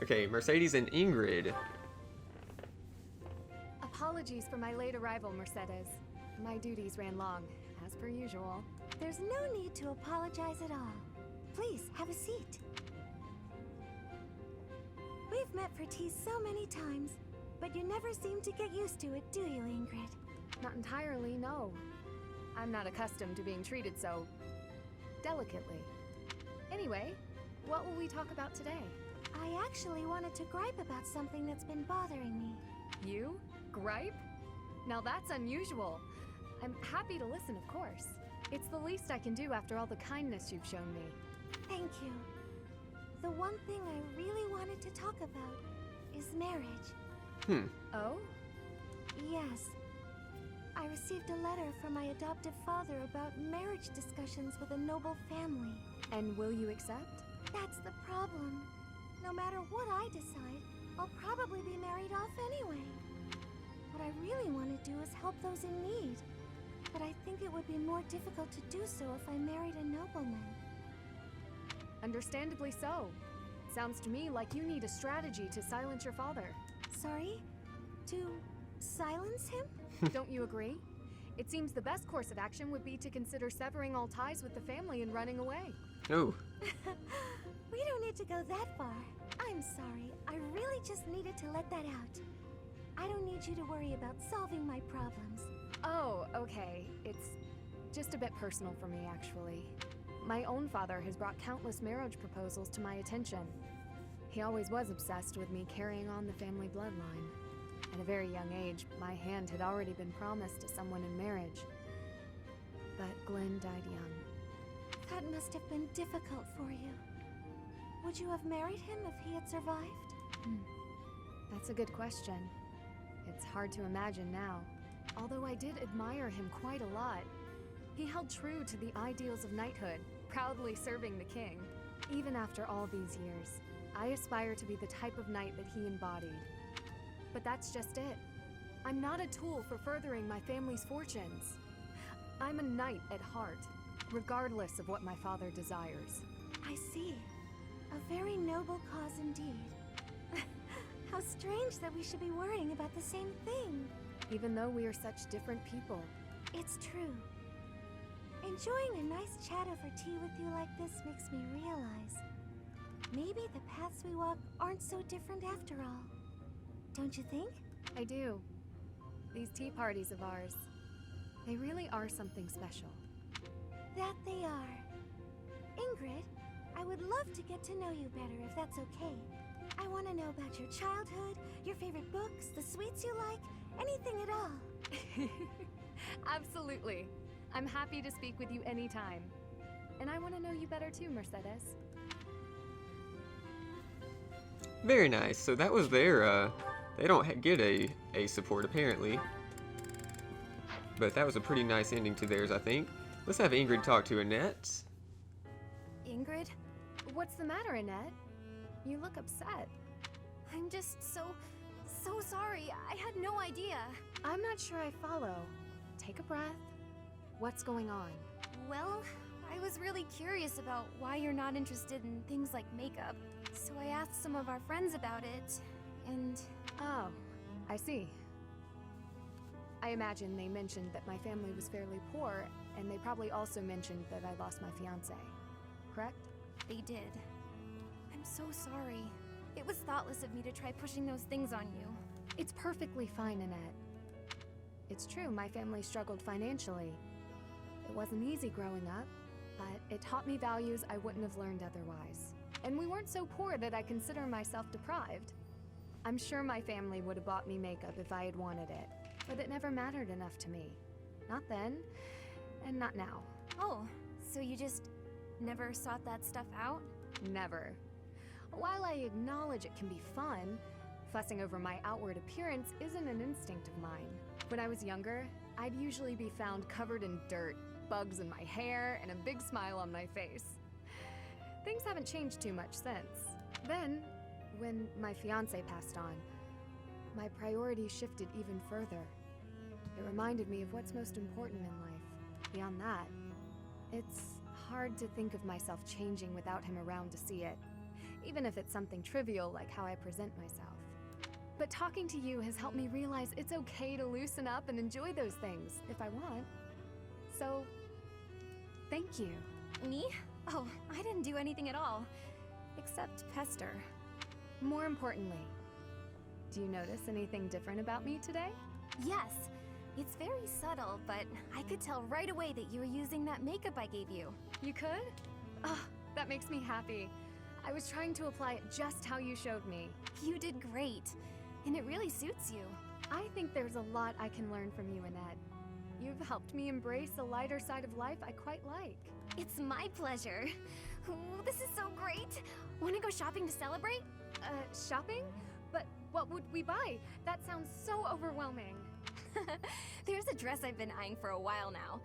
[SPEAKER 1] Okay, Mercedes and Ingrid.
[SPEAKER 11] Apologies for my late arrival, Mercedes. My duties ran long, as per usual.
[SPEAKER 10] There's no need to apologize at all. Please, have a seat. We've met for tea so many times, but you never seem to get used to it, do you, Ingrid?
[SPEAKER 11] Not entirely, no. I'm not accustomed to being treated so... delicately. Anyway, what will we talk about today?
[SPEAKER 10] I actually wanted to gripe about something that's been bothering me.
[SPEAKER 11] You? Gripe? Now that's unusual. I'm happy to listen, of course. It's the least I can do after all the kindness you've shown me.
[SPEAKER 10] Thank you. The one thing I really wanted to talk about is marriage.
[SPEAKER 11] Oh?
[SPEAKER 10] Yes. I received a letter from my adoptive father about marriage discussions with a noble family.
[SPEAKER 11] And will you accept?
[SPEAKER 10] That's the problem. No matter what I decide, I'll probably be married off anyway. What I really want to do is help those in need. But I think it would be more difficult to do so if I married a nobleman.
[SPEAKER 11] Understandably so. Sounds to me like you need a strategy to silence your father.
[SPEAKER 10] Sorry? To silence him?
[SPEAKER 11] Don't you agree? It seems the best course of action would be to consider severing all ties with the family and running away.
[SPEAKER 1] Oh.
[SPEAKER 10] We don't need to go that far. I'm sorry. I really just needed to let that out. I don't need you to worry about solving my problems.
[SPEAKER 11] Oh, okay. It's just a bit personal for me, actually. My own father has brought countless marriage proposals to my attention. He always was obsessed with me carrying on the family bloodline. At a very young age, my hand had already been promised to someone in marriage. But Glenn died young.
[SPEAKER 10] That must have been difficult for you. Would you have married him if he had survived?
[SPEAKER 11] That's a good question. It's hard to imagine now. Although I did admire him quite a lot. He held true to the ideals of knighthood, proudly serving the king. Even after all these years, I aspire to be the type of knight that he embodied. But that's just it. I'm not a tool for furthering my family's fortunes. I'm a knight at heart, regardless of what my father desires.
[SPEAKER 10] I see. A very noble cause indeed. How strange that we should be worrying about the same thing.
[SPEAKER 11] Even though we are such different people.
[SPEAKER 10] It's true. Enjoying a nice chat over tea with you like this makes me realize maybe the paths we walk aren't so different after all. Don't you think?
[SPEAKER 11] I do. These tea parties of ours, they really are something special.
[SPEAKER 10] That they are. Ingrid, I would love to get to know you better if that's okay. I want to know about your childhood, your favorite books, the sweets you like, anything at all.
[SPEAKER 11] Absolutely. I'm happy to speak with you anytime. And I want to know you better too, Mercedes.
[SPEAKER 1] Very nice. So that was their, they don't get a support apparently. But that was a pretty nice ending to theirs, I think. Let's have Ingrid talk to Annette.
[SPEAKER 3] Ingrid?
[SPEAKER 11] What's the matter, Annette? You look upset.
[SPEAKER 3] I'm just so sorry. I had no idea.
[SPEAKER 11] I'm not sure I follow. Take a breath. What's going on?
[SPEAKER 3] Well, I was really curious about why you're not interested in things like makeup. So I asked some of our friends about it, and...
[SPEAKER 11] Oh, I see. I imagine they mentioned that my family was fairly poor, and they probably also mentioned that I lost my fiancé. correct?
[SPEAKER 3] They did. I'm so sorry. It was thoughtless of me to try pushing those things on you.
[SPEAKER 11] It's perfectly fine, Annette. It's true, my family struggled financially. It wasn't easy growing up, but it taught me values I wouldn't have learned otherwise. And we weren't so poor that I consider myself deprived. I'm sure my family would have bought me makeup if I had wanted it, but it never mattered enough to me. Not then, and not now.
[SPEAKER 3] Oh, so you just never sought that stuff out?
[SPEAKER 11] Never. While I acknowledge it can be fun, fussing over my outward appearance isn't an instinct of mine. When I was younger, I'd usually be found covered in dirt, bugs in my hair, and a big smile on my face. Things haven't changed too much since. Then, when my fiancé passed on, my priorities shifted even further. It reminded me of what's most important in life. Beyond that, it's hard to think of myself changing without him around to see it, even if it's something trivial like how I present myself. But talking to you has helped me realize it's okay to loosen up and enjoy those things, if I want. So, thank you.
[SPEAKER 3] Me? Oh, I didn't do anything at all. Except pester.
[SPEAKER 11] More importantly, do you notice anything different about me today?
[SPEAKER 3] Yes. It's very subtle, but I could tell right away that you were using that makeup I gave you.
[SPEAKER 11] You could? Oh, that makes me happy. I was trying to apply it just how you showed me.
[SPEAKER 3] You did great. And it really suits you.
[SPEAKER 11] I think there's a lot I can learn from you, Annette. You've helped me embrace a lighter side of life I quite like.
[SPEAKER 3] It's my pleasure. Ooh, this is so great. Want to go shopping to celebrate?
[SPEAKER 11] Shopping? But what would we buy? That sounds so overwhelming.
[SPEAKER 3] There's a dress I've been eyeing for a while now.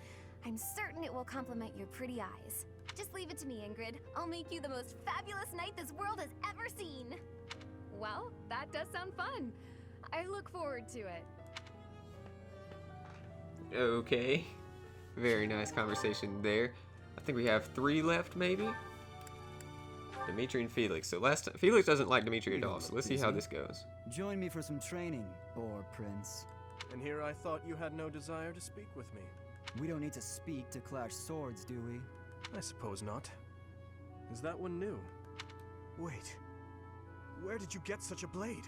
[SPEAKER 3] I'm certain it will complement your pretty eyes. Just leave it to me, Ingrid. I'll make you the most fabulous knight this world has ever seen.
[SPEAKER 11] Well, that does sound fun. I look forward to it.
[SPEAKER 1] Okay. Very nice conversation there. I think we have 3 left, maybe? Dimitri and Felix. So Felix doesn't like Dimitri at all, so let's see how this goes.
[SPEAKER 14] Join me for some training, Boar Prince.
[SPEAKER 2] And here I thought you had no desire to speak with me.
[SPEAKER 14] We don't need to speak to clash swords, do we?
[SPEAKER 2] I suppose not. Is that one new? Wait. Where did you get such a blade?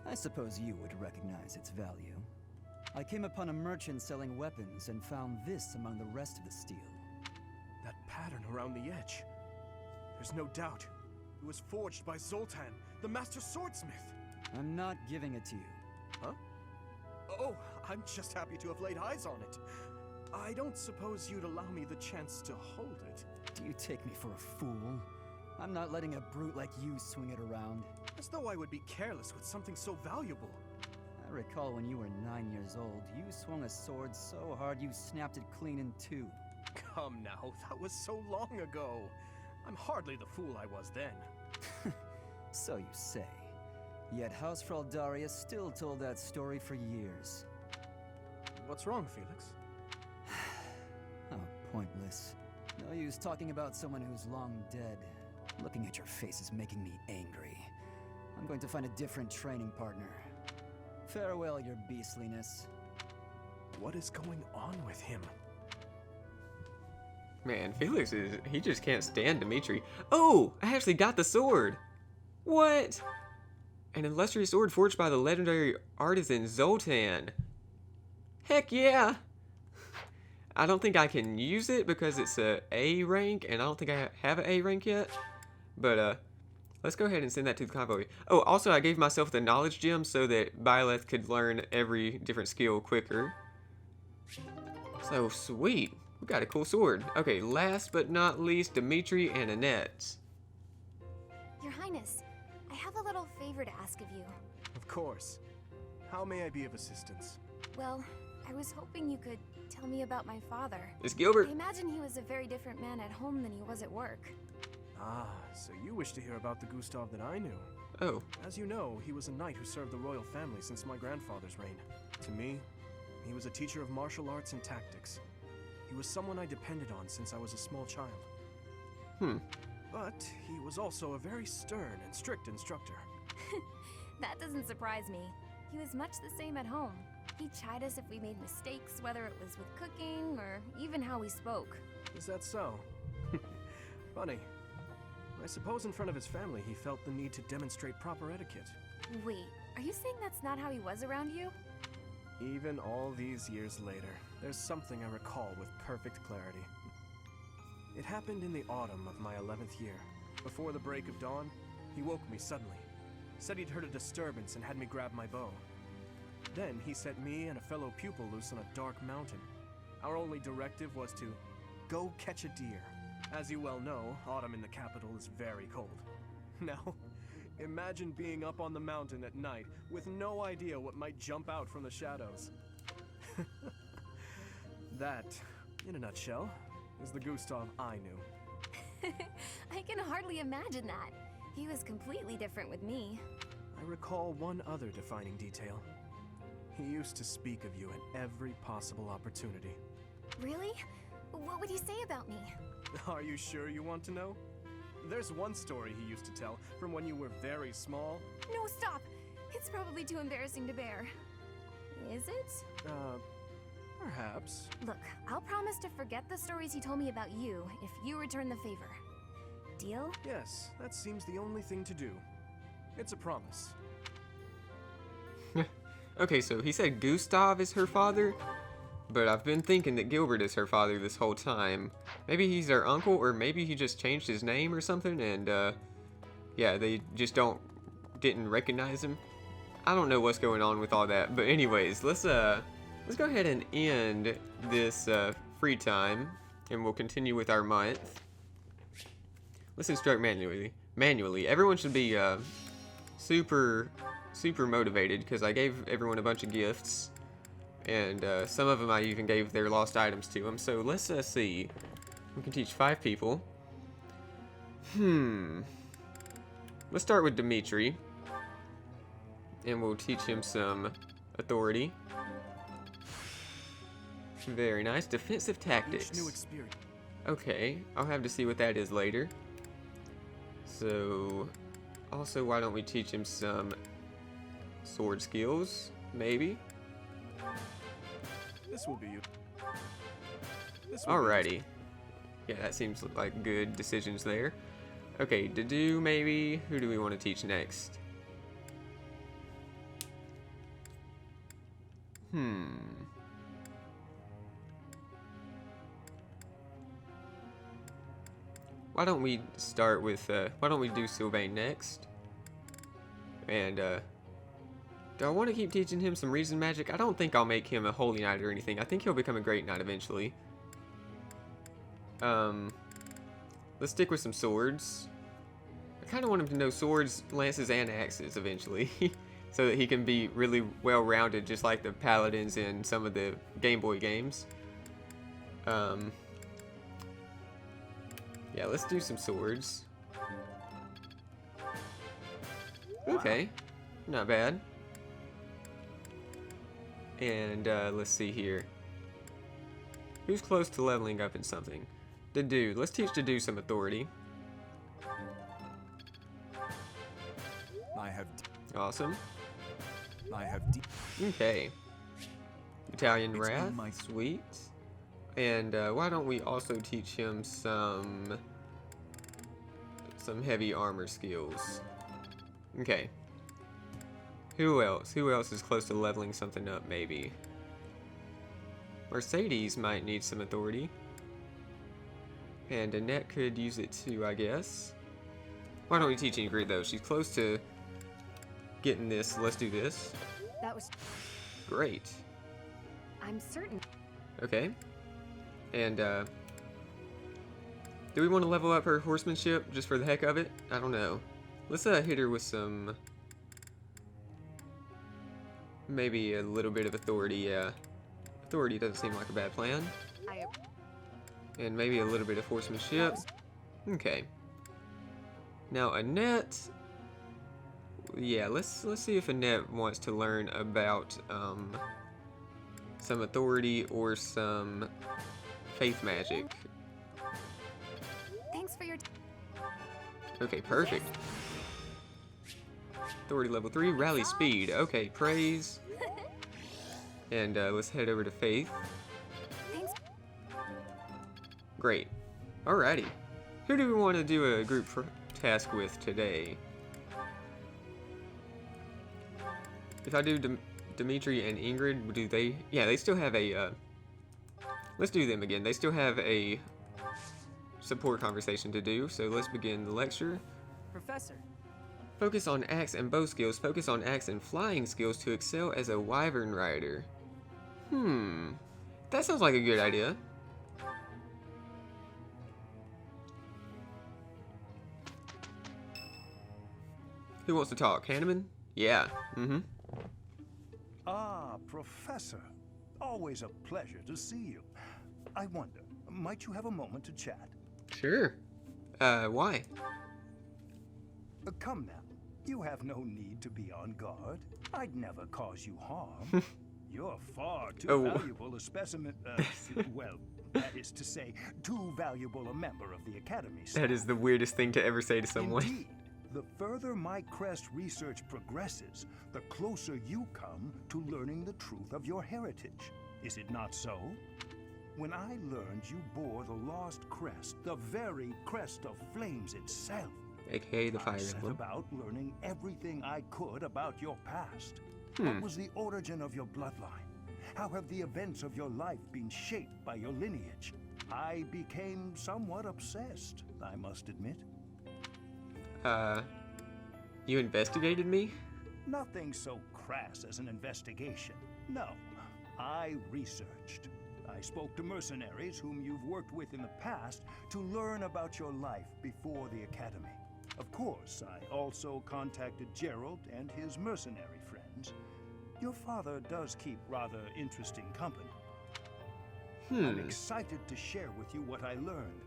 [SPEAKER 14] I suppose you would recognize its value. I came upon a merchant selling weapons and found this among the rest of the steel.
[SPEAKER 2] That pattern around the edge. There's no doubt. It was forged by Zoltan, the master swordsmith.
[SPEAKER 14] I'm not giving it to you.
[SPEAKER 2] Huh? Oh, I'm just happy to have laid eyes on it. I don't suppose you'd allow me the chance to hold it.
[SPEAKER 14] Do you take me for a fool? I'm not letting a brute like you swing it around.
[SPEAKER 2] As though I would be careless with something so valuable.
[SPEAKER 14] I recall when you were 9 years old, you swung a sword so hard you snapped it clean in 2.
[SPEAKER 2] Come now, that was so long ago. I'm hardly the fool I was then.
[SPEAKER 14] So you say. Yet House Fraldaria still told that story for years.
[SPEAKER 2] What's wrong, Felix?
[SPEAKER 14] How pointless. No use talking about someone who's long dead. Looking at your face is making me angry. I'm going to find a different training partner. Farewell, your beastliness.
[SPEAKER 2] What is going on with him?
[SPEAKER 1] Man, Felix he just can't stand Dimitri. Oh, I actually got the sword. What? An illustrious sword forged by the legendary artisan Zoltan. Heck yeah! I don't think I can use it because it's a A rank, and I don't think I have an A rank yet. But, let's go ahead and send that to the convoy. Oh, also I gave myself the knowledge gem so that Byleth could learn every different skill quicker. So, sweet. We got a cool sword. Okay, last but not least, Dimitri and Annette.
[SPEAKER 3] Your Highness, I have a little favor to ask of you.
[SPEAKER 2] Of course. How may I be of assistance?
[SPEAKER 3] Well, I was hoping you could tell me about my father.
[SPEAKER 1] It's Gilbert.
[SPEAKER 3] I imagine he was a very different man at home than he was at work.
[SPEAKER 2] Ah, so you wish to hear about the Gustav that I knew.
[SPEAKER 1] Oh.
[SPEAKER 2] As you know, he was a knight who served the royal family since my grandfather's reign. To me, he was a teacher of martial arts and tactics. He was someone I depended on since I was a small child. But he was also a very stern and strict instructor.
[SPEAKER 3] That doesn't surprise me. He was much the same at home. He'd chide us if we made mistakes, whether it was with cooking or even how we spoke.
[SPEAKER 2] Is that so? Funny. I suppose in front of his family he felt the need to demonstrate proper etiquette.
[SPEAKER 3] Wait, are you saying that's not how he was around you?
[SPEAKER 2] Even all these years later, there's something I recall with perfect clarity. It happened in the autumn of my 11th year. Before the break of dawn, he woke me suddenly. Said he'd heard a disturbance and had me grab my bow. Then he set me and a fellow pupil loose on a dark mountain. Our only directive was to go catch a deer. As you well know, autumn in the capital is very cold. Now, imagine being up on the mountain at night with no idea what might jump out from the shadows. That, in a nutshell, is the Gustav I knew.
[SPEAKER 3] I can hardly imagine that. He was completely different with me.
[SPEAKER 2] I recall one other defining detail. He used to speak of you at every possible opportunity.
[SPEAKER 3] Really? What would he say about me?
[SPEAKER 2] Are you sure you want to know? There's one story he used to tell from when you were very small.
[SPEAKER 3] No, stop! It's probably too embarrassing to bear. Is it?
[SPEAKER 2] Perhaps.
[SPEAKER 3] Look, I'll promise to forget the stories he told me about you if you return the favor. Deal?
[SPEAKER 2] Yes, that seems the only thing to do. It's a promise.
[SPEAKER 1] Okay, so he said Gustav is her father, but I've been thinking that Gilbert is her father this whole time. Maybe he's her uncle, or maybe he just changed his name or something, and yeah, they just didn't recognize him. I don't know what's going on with all that, but anyways, let's go ahead and end this free time, and we'll continue with our month. Let's instruct manually. Everyone should be super motivated, because I gave everyone a bunch of gifts, and some of them I even gave their lost items to them. So let's see. We can teach 5 people. Let's start with Dimitri, and we'll teach him some authority. Very nice. Defensive tactics.
[SPEAKER 2] Each new experience.
[SPEAKER 1] Okay, I'll have to see what that is later. So, also, why don't we teach him some sword skills, maybe?
[SPEAKER 2] This will be you.
[SPEAKER 1] Alrighty. Yeah, that seems like good decisions there. Okay, to do maybe. Who do we want to teach next? Why don't we start with, why don't we do Sylvain next? And, do I want to keep teaching him some reason magic? I don't think I'll make him a holy knight or anything. I think he'll become a great knight eventually. Let's stick with some swords. I kind of want him to know swords, lances, and axes eventually. So that he can be really well-rounded, just like the paladins in some of the Game Boy games. Yeah, let's do some swords. Okay, not bad. And let's see here. Who's close to leveling up in something? Dedu. Let's teach Dedu some authority.
[SPEAKER 9] I have.
[SPEAKER 1] Awesome.
[SPEAKER 9] I have.
[SPEAKER 1] Okay. Italian Wrath. Sweet. And why don't we also teach him some heavy armor skills? Okay. Who else? Who else is close to leveling something up, maybe? Mercedes might need some authority. And Annette could use it too, I guess. Why don't we teach Ingrid, though? She's close to getting this. Let's do this.
[SPEAKER 11] That was...
[SPEAKER 1] Great.
[SPEAKER 11] I'm certain.
[SPEAKER 1] Okay. And, do we want to level up her horsemanship just for the heck of it? I don't know. Let's hit her with some... maybe a little bit of authority, yeah. Authority doesn't seem like a bad plan. And maybe a little bit of horsemanship. Okay. Now, Annette... yeah, let's see if Annette wants to learn about, some authority or some faith magic.
[SPEAKER 3] Thanks for your...
[SPEAKER 1] Okay, perfect. Authority level 3. Rally speed. Okay, praise. And let's head over to Faith. Great. Alrighty. Who do we want to do a group task with today? If I do Dimitri and Ingrid, do they... Yeah, they still have a... let's do them again. They still have a support conversation to do, so let's begin the lecture.
[SPEAKER 6] Professor.
[SPEAKER 1] Focus on axe and bow skills. Focus on axe and flying skills to excel as a wyvern rider. That sounds like a good idea. Who wants to talk? Hanneman? Yeah.
[SPEAKER 13] Ah, Professor. Always a pleasure to see you. I wonder, might you have a moment to chat?
[SPEAKER 1] Sure. Why?
[SPEAKER 13] Come now. You have no need to be on guard. I'd never cause you harm. You're far too valuable a specimen, well, that is to say, too valuable a member of the Academy staff.
[SPEAKER 1] That is the weirdest thing to ever say to someone.
[SPEAKER 13] Indeed. The further my crest research progresses, the closer you come to learning the truth of your heritage. Is it not so? When I learned you bore the lost crest, the very crest of flames itself,
[SPEAKER 1] aka the Fire
[SPEAKER 13] I set
[SPEAKER 1] Emblem.
[SPEAKER 13] about learning everything I could about your past. What was the origin of your bloodline? How have the events of your life been shaped by your lineage? I became somewhat obsessed, I must admit.
[SPEAKER 1] You investigated me?
[SPEAKER 13] Nothing so crass as an investigation. No, I researched. I spoke to mercenaries whom you've worked with in the past to learn about your life before the Academy. Of course, I also contacted Gerald and his mercenary friends. Your father does keep rather interesting company. I'm excited to share with you what I learned,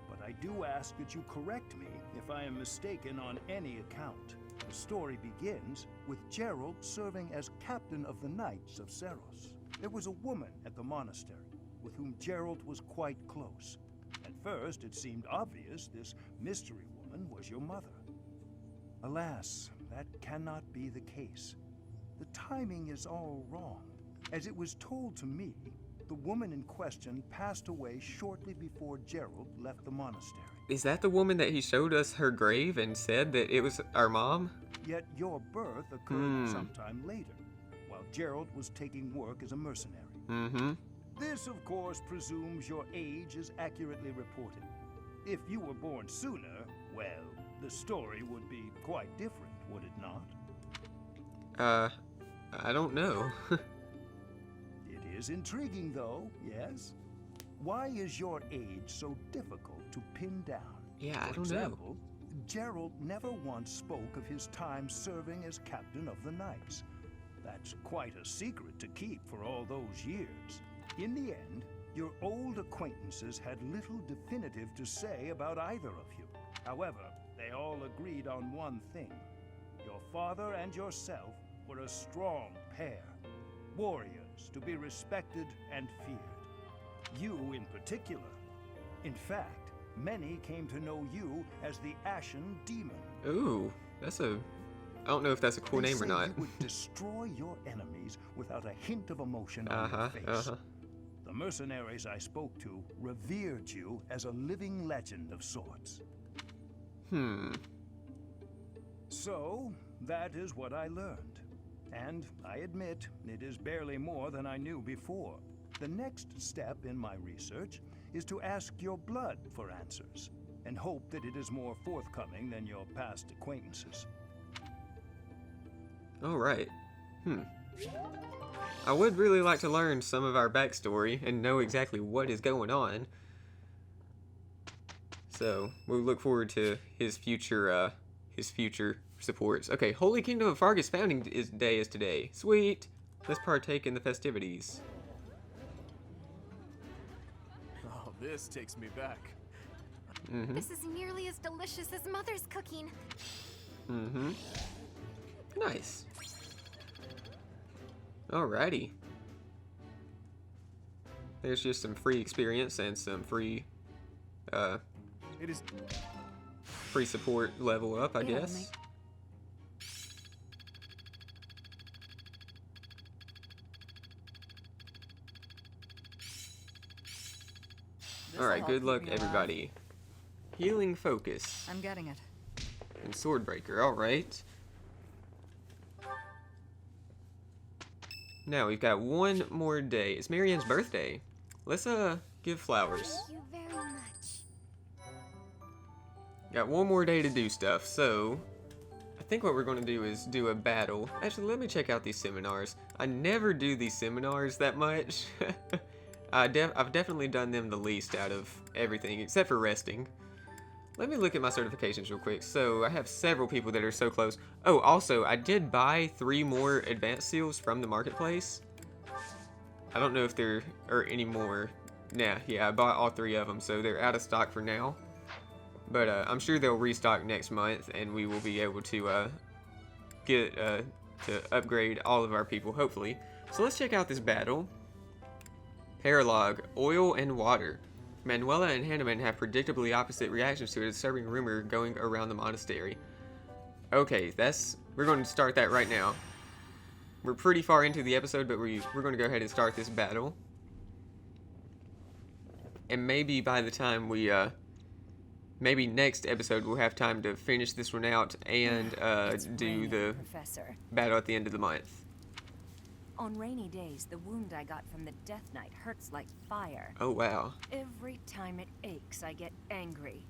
[SPEAKER 13] but I do ask that you correct me if I am mistaken on any account. The story begins with Gerald serving as captain of the Knights of Cyrus. There was a woman at the monastery with whom Gerald was quite close. At first, it seemed obvious this mystery woman was your mother. Alas, that cannot be the case. The timing is all wrong. As it was told to me, the woman in question passed away shortly before Gerald left the monastery.
[SPEAKER 1] Is that the woman that he showed us her grave and said that it was our mom?
[SPEAKER 13] Yet your birth occurred sometime later, while Gerald was taking work as a mercenary. This, of course, presumes your age is accurately reported. If you were born sooner, well, the story would be quite different, would it not?
[SPEAKER 1] I don't know.
[SPEAKER 13] It is intriguing, though, yes? Why is your age so difficult to pin down?
[SPEAKER 1] Yeah, I
[SPEAKER 13] For
[SPEAKER 1] don't know.
[SPEAKER 13] example, Gerald never once spoke of his time serving as captain of the Knights. That's quite a secret to keep for all those years. In the end, your old acquaintances had little definitive to say about either of you. However, they all agreed on one thing. Your father and yourself were a strong pair, warriors to be respected and feared. You in particular. In fact, many came to know you as the Ashen Demon.
[SPEAKER 1] Ooh, that's a... I don't know if that's a cool name or not.
[SPEAKER 13] You would destroy your enemies without a hint of emotion on your face. The mercenaries I spoke to revered you as a living legend of sorts. So, that is what I learned. And I admit, it is barely more than I knew before. The next step in my research is to ask your blood for answers, and hope that it is more forthcoming than your past acquaintances.
[SPEAKER 1] Alright. I would really like to learn some of our backstory and know exactly what is going on. So, we'll look forward to his future supports. Okay, Holy Kingdom of Fargus founding day is today. Sweet! Let's partake in the festivities.
[SPEAKER 2] Oh, this takes me back.
[SPEAKER 3] This is nearly as delicious as Mother's cooking.
[SPEAKER 1] Nice. Alrighty. There's just some free experience and some free, free support level up, I guess. Alright, good luck, everybody. Healing Focus.
[SPEAKER 5] I'm getting it.
[SPEAKER 1] And Swordbreaker, alright. Now, we've got one more day. It's Marianne's birthday. Let's, give flowers.
[SPEAKER 3] Thank you very much.
[SPEAKER 1] Got one more day to do stuff, so I think what we're going to do is do a battle. Actually, let me check out these seminars. I never do these seminars that much. I've definitely done them the least out of everything, except for resting. Let me look at my certifications real quick. So, I have several people that are so close. Oh, also, I did buy 3 more advanced seals from the marketplace. I don't know if there are any more. Nah, yeah, I bought all 3 of them, so they're out of stock for now. But I'm sure they'll restock next month, and we will be able to get to upgrade all of our people, hopefully. So let's check out this battle. Paralague, oil and water. Manuela and Hanneman have predictably opposite reactions to a disturbing rumor going around the monastery. Okay, we're going to start that right now. We're pretty far into the episode, but we're going to go ahead and start this battle. And maybe by the time we, maybe next episode we'll have time to finish this one out and do the battle at the end of the month.
[SPEAKER 15] On rainy days, the wound I got from the Death Knight hurts like fire.
[SPEAKER 1] Oh, wow.
[SPEAKER 15] Every time it aches, I get angry.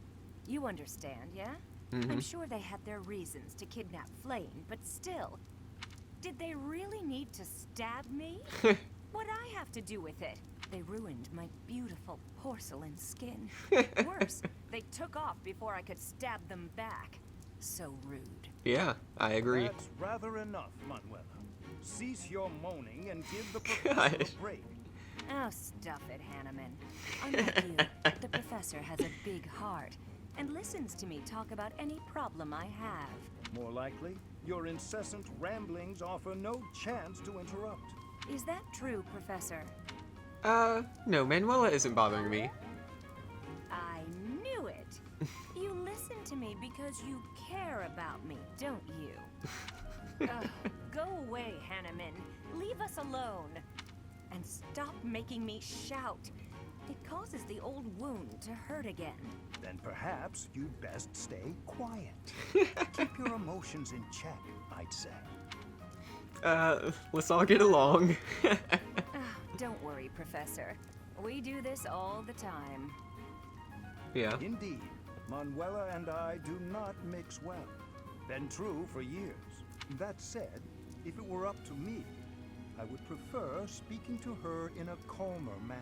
[SPEAKER 15] You understand, yeah?
[SPEAKER 1] Mm-hmm.
[SPEAKER 15] I'm sure they had their reasons to kidnap Flame, but still. Did they really need to stab me? What'd I have to do with it? They ruined my beautiful porcelain skin. Worse, they took off before I could stab them back. So rude.
[SPEAKER 1] Yeah, I agree.
[SPEAKER 13] That's rather enough, Manuela. Cease your moaning and give the professor a break.
[SPEAKER 15] Oh, stuff it, Hanneman. Unlike you, the professor has a big heart and listens to me talk about any problem I have.
[SPEAKER 13] More likely, your incessant ramblings offer no chance to interrupt.
[SPEAKER 15] Is that true, Professor?
[SPEAKER 1] No, Manuela isn't bothering me.
[SPEAKER 15] I knew it. You listen to me because you care about me, don't you? Go away, Hanneman. Leave us alone. And stop making me shout. It causes the old wound to hurt again.
[SPEAKER 13] Then perhaps you'd best stay quiet. Keep your emotions in check, I'd say.
[SPEAKER 1] Let's all get along.
[SPEAKER 15] Don't worry, Professor. We do this all the time.
[SPEAKER 1] Yeah.
[SPEAKER 13] Indeed. Manuela and I do not mix well. Been true for years. That said, if it were up to me, I would prefer speaking to her in a calmer manner.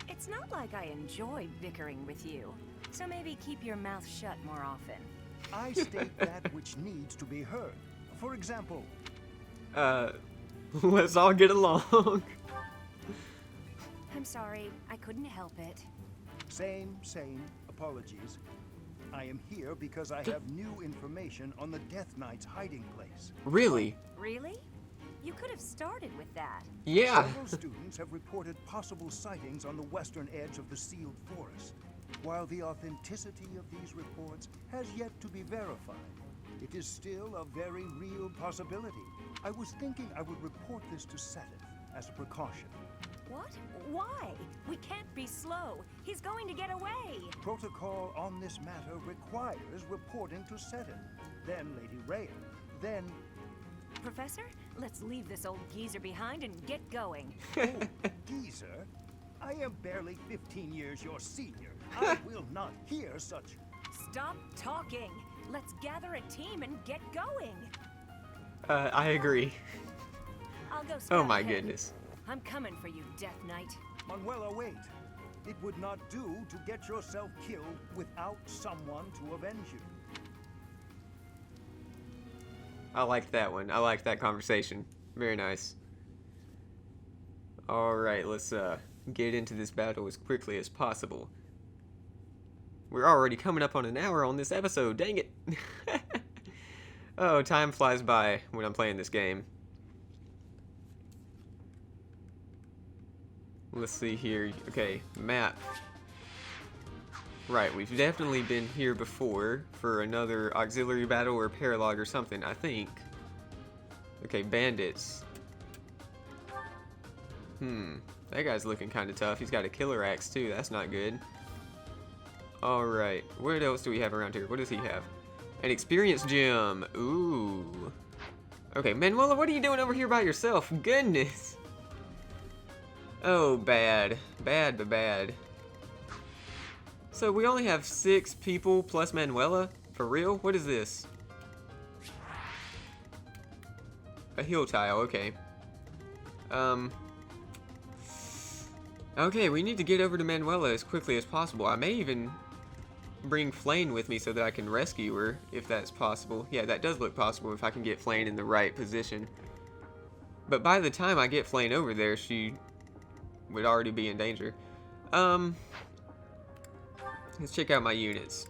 [SPEAKER 15] It's not like I enjoy bickering with you, so maybe keep your mouth shut more often.
[SPEAKER 13] I state that which needs to be heard. For example...
[SPEAKER 1] let's all get along.
[SPEAKER 15] I'm sorry, I couldn't help it.
[SPEAKER 13] Same. Apologies. I am here because I have new information on the Death Knight's hiding place.
[SPEAKER 1] Really?
[SPEAKER 15] Really? You could have started with that.
[SPEAKER 1] Yeah.
[SPEAKER 13] Several students have reported possible sightings on the western edge of the sealed forest. While the authenticity of these reports has yet to be verified, it is still a very real possibility. I was thinking I would report this to Seth as a precaution.
[SPEAKER 15] What? Why? We can't be slow. He's going to get away.
[SPEAKER 13] Protocol on this matter requires reporting to Seth, then Lady Rhea, then...
[SPEAKER 15] Professor, let's leave this old geezer behind and get going.
[SPEAKER 13] Oh, geezer? I am barely 15 years your senior. I will not hear such...
[SPEAKER 15] Stop talking. Let's gather a team and get going.
[SPEAKER 1] I agree.
[SPEAKER 15] I'll go
[SPEAKER 1] Oh
[SPEAKER 15] scout
[SPEAKER 1] my
[SPEAKER 15] ahead.
[SPEAKER 1] goodness.
[SPEAKER 15] I'm coming for you, Death Knight.
[SPEAKER 13] Manuela, wait. It would not do to get yourself killed without someone to avenge you.
[SPEAKER 1] I liked that one. I liked that conversation. Very nice. Alright, let's get into this battle as quickly as possible. We're already coming up on an hour on this episode, dang it! Oh, time flies by when I'm playing this game. Let's see here. Okay, map. Right, we've definitely been here before for another auxiliary battle or paralague or something, I think. Okay, bandits. That guy's looking kind of tough. He's got a killer axe too. That's not good. Alright, what else do we have around here? What does he have? An experience gem. Ooh. Okay, Manuela, what are you doing over here by yourself? Goodness. Oh, bad. Bad, but bad. So we only have 6 people plus Manuela? For real? What is this? A hill tile, okay. Okay, we need to get over to Manuela as quickly as possible. I may even bring Flane with me so that I can rescue her, if that's possible. Yeah, that does look possible if I can get Flane in the right position. But by the time I get Flane over there, she would already be in danger. Let's check out my units.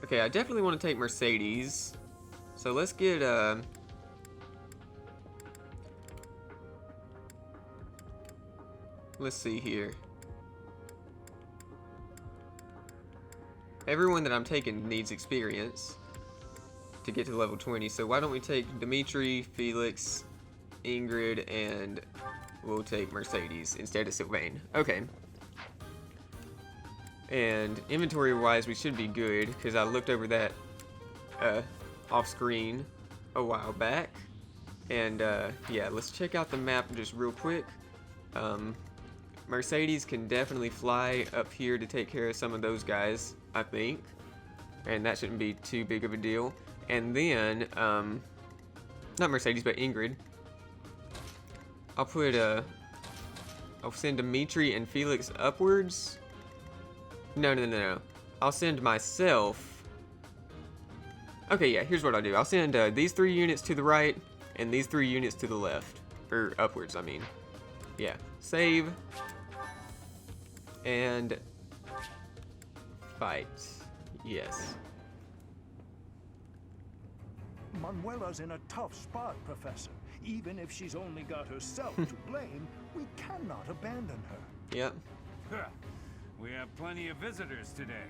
[SPEAKER 1] Okay, I definitely want to take Mercedes. So let's get, let's see here. Everyone that I'm taking needs experience to get to level 20. So why don't we take Dimitri, Felix, Ingrid, and we'll take Mercedes instead of Sylvain. Okay. And inventory-wise, we should be good because I looked over that off-screen a while back. And yeah, let's check out the map just real quick. Mercedes can definitely fly up here to take care of some of those guys, I think. And that shouldn't be too big of a deal. And then, not Mercedes, but Ingrid. I'll put, I'll send Dimitri and Felix upwards. No. I'll send myself. Okay, yeah, here's what I'll do. I'll send these 3 units to the right and these 3 units to the left. Or upwards, I mean. Yeah. Save. And fight. Yes.
[SPEAKER 13] Manuela's in a tough spot, Professor. Even if she's only got herself to blame, we cannot abandon her.
[SPEAKER 1] Yep.
[SPEAKER 4] We have plenty of visitors today.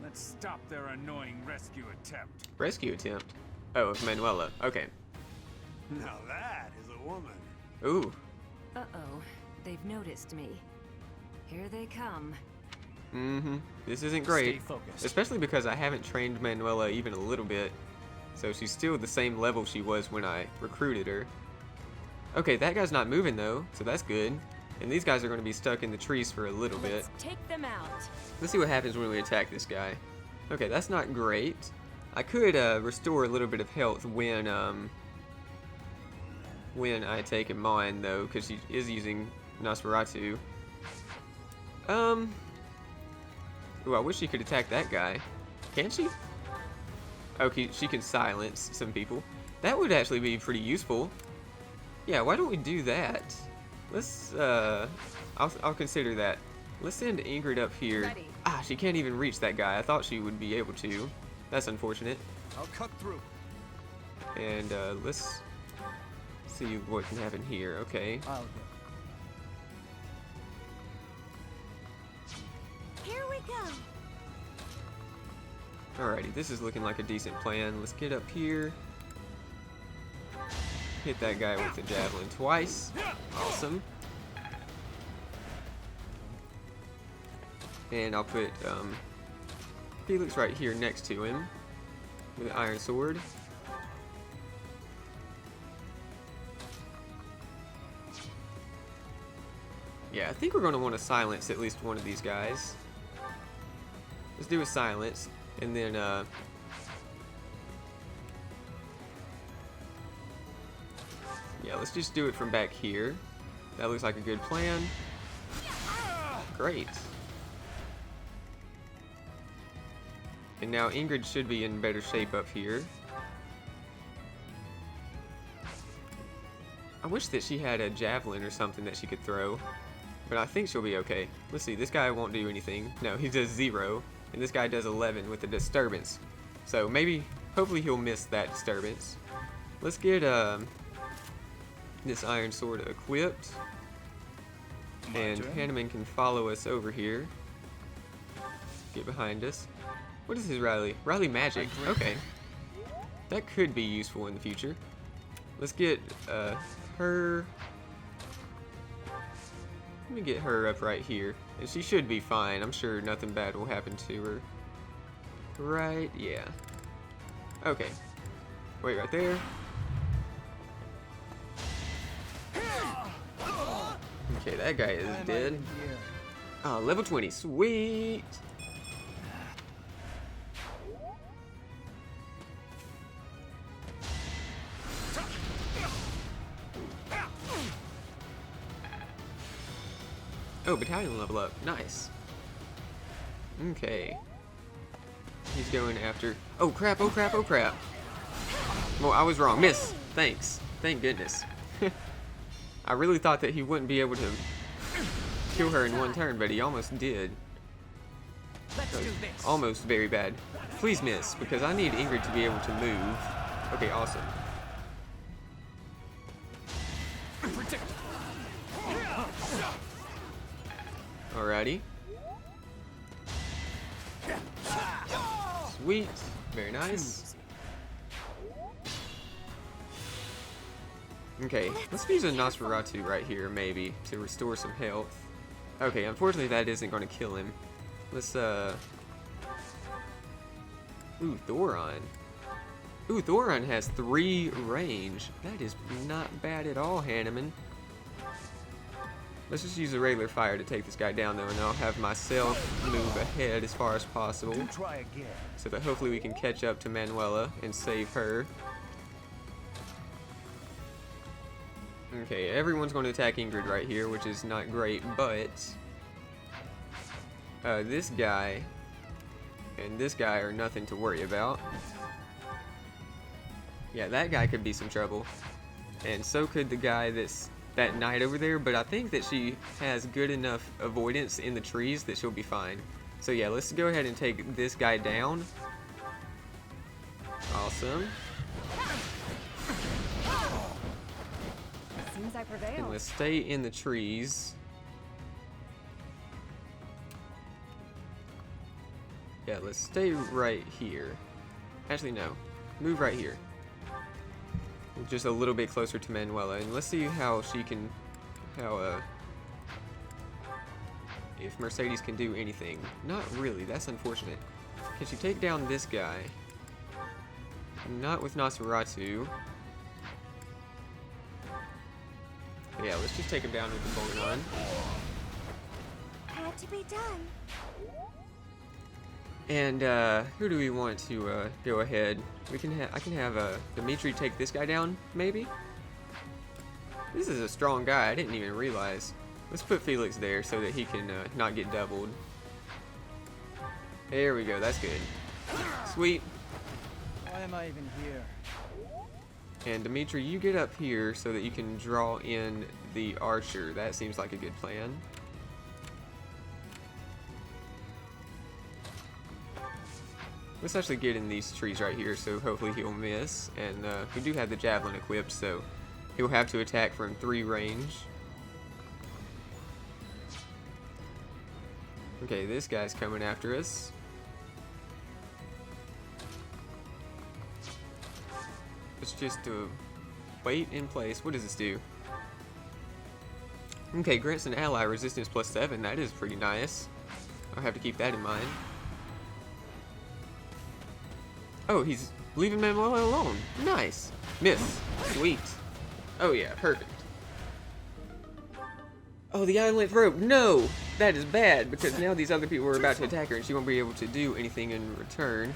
[SPEAKER 4] Let's stop their annoying rescue attempt.
[SPEAKER 1] Rescue attempt? Oh, of Manuela. Okay.
[SPEAKER 4] Now that is a woman.
[SPEAKER 1] Ooh.
[SPEAKER 15] Uh-oh. They've noticed me. Here they come.
[SPEAKER 1] Mm-hmm. This isn't great.
[SPEAKER 2] Stay focused.
[SPEAKER 1] Especially because I haven't trained Manuela even a little bit. So she's still the same level she was when I recruited her. Okay, that guy's not moving though, so that's good. And these guys are going to be stuck in the trees for a little bit.
[SPEAKER 15] Let's take them out.
[SPEAKER 1] Let's see what happens when we attack this guy. Okay, that's not great. I could restore a little bit of health when I take him on though, because she is using Nosferatu. Ooh, I wish she could attack that guy. Can she? Okay, she can silence some people. That would actually be pretty useful. Yeah, why don't we do that? Let's, I'll consider that. Let's send Ingrid up here.
[SPEAKER 5] Ready.
[SPEAKER 1] Ah, she can't even reach that guy. I thought she would be able to. That's unfortunate.
[SPEAKER 8] I'll cut through.
[SPEAKER 1] And, let's see what can happen here. Okay.
[SPEAKER 14] I'll go.
[SPEAKER 10] Here we go.
[SPEAKER 1] Alrighty, this is looking like a decent plan. Let's get up here. Hit that guy with the javelin twice. Awesome. And I'll put Felix right here next to him with the iron sword. Yeah, I think we're going to want to silence at least one of these guys. Let's do a silence, and then yeah, let's just do it from back here. That looks like a good plan. Great. And now Ingrid should be in better shape up here. I wish that she had a javelin or something that she could throw, but I think she'll be okay. Let's see, this guy won't do anything. No, he does 0, and this guy does 11 with the disturbance. So maybe, hopefully he'll miss that disturbance. Let's get this iron sword equipped, and Hanneman can follow us over here. Get behind us. What is his rally? Rally magic. Okay. That could be useful in the future. Let's get her. Let me get her up right here. And she should be fine. I'm sure nothing bad will happen to her. Right, yeah. Okay. Wait right there. Okay, that guy is dead. Oh, level 20. Sweet! Oh, battalion level up. Nice. Okay. He's going after... Oh, crap, oh, crap, oh, crap. Well, I was wrong. Miss. Thanks. Thank goodness. I really thought that he wouldn't be able to kill her in one turn, but he almost did. Almost very bad. Please miss, because I need Ingrid to be able to move. Okay, awesome. Alrighty. Sweet. Very nice. Okay, let's use a Nosferatu right here, maybe, to restore some health. Okay, unfortunately that isn't going to kill him. Let's, Ooh, Thoron. Ooh, Thoron has 3 range. That is not bad at all, Hanneman. Let's just use a regular fire to take this guy down, though, and I'll have myself move ahead as far as possible. So that hopefully we can catch up to Manuela and save her. Okay, everyone's going to attack Ingrid right here, which is not great, but... this guy and this guy are nothing to worry about. Yeah, that guy could be some trouble. And so could the guy that knight over there, but I think that she has good enough avoidance in the trees that she'll be fine. So yeah, let's go ahead and take this guy down. Awesome.
[SPEAKER 11] Seems I prevail.
[SPEAKER 1] And let's stay in the trees. Yeah, let's stay right here. Actually, no. Move right here. Just a little bit closer to Manuela, and let's see how she can, if Mercedes can do anything. Not really, that's unfortunate. Can she take down this guy? Not with Nosferatu. Yeah, let's just take him down with the Bolgon.
[SPEAKER 10] Had to be done.
[SPEAKER 1] And who do we want to go ahead? I can have Dimitri take this guy down, maybe. This is a strong guy. I didn't even realize. Let's put Felix there so that he can not get doubled. There we go. That's good. Sweet.
[SPEAKER 14] Why am I even here?
[SPEAKER 1] And Dimitri, you get up here so that you can draw in the archer. That seems like a good plan. Let's actually get in these trees right here, so hopefully he'll miss. And we do have the javelin equipped, so he'll have to attack from 3 range. Okay, this guy's coming after us. Let's just wait in place. What does this do? Okay, grants an ally resistance +7. That is pretty nice. I'll have to keep that in mind. Oh, he's leaving Manuela alone. Nice. Miss. Sweet. Oh yeah, perfect. Oh, the island rope. No! That is bad, because now these other people are about to attack her and she won't be able to do anything in return.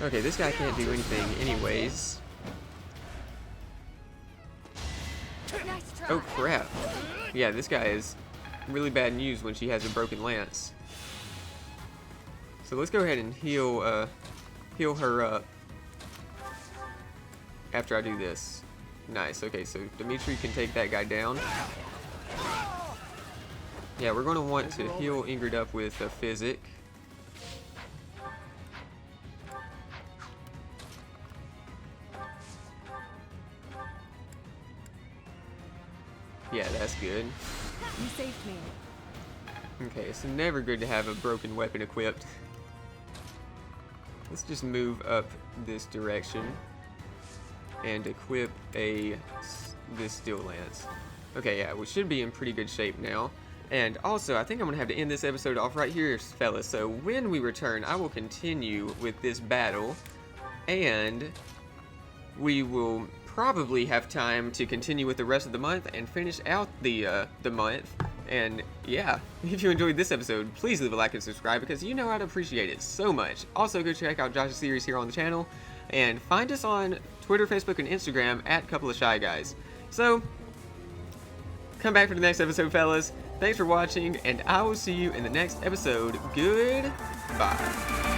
[SPEAKER 1] Okay, this guy can't do anything anyways. Oh crap. Yeah, this guy is really bad news when she has a broken lance. So let's go ahead and heal her up after I do this. Nice. Okay, so Dimitri can take that guy down. Yeah, we're going to want to heal Ingrid up with a physic. Yeah, that's good.
[SPEAKER 11] You saved me.
[SPEAKER 1] Okay, it's never good to have a broken weapon equipped. Let's just move up this direction and equip this steel lance. Okay, yeah, we should be in pretty good shape now. And also, I think I'm going to have to end this episode off right here, fellas. So when we return, I will continue with this battle. And we will probably have time to continue with the rest of the month and finish out the month. And yeah, if you enjoyed this episode, please leave a like and subscribe because you know I'd appreciate it so much. Also, go check out Josh's series here on the channel. And find us on Twitter, Facebook, and Instagram at Couple of Shy Guys. So, come back for the next episode, fellas. Thanks for watching, and I will see you in the next episode. Goodbye.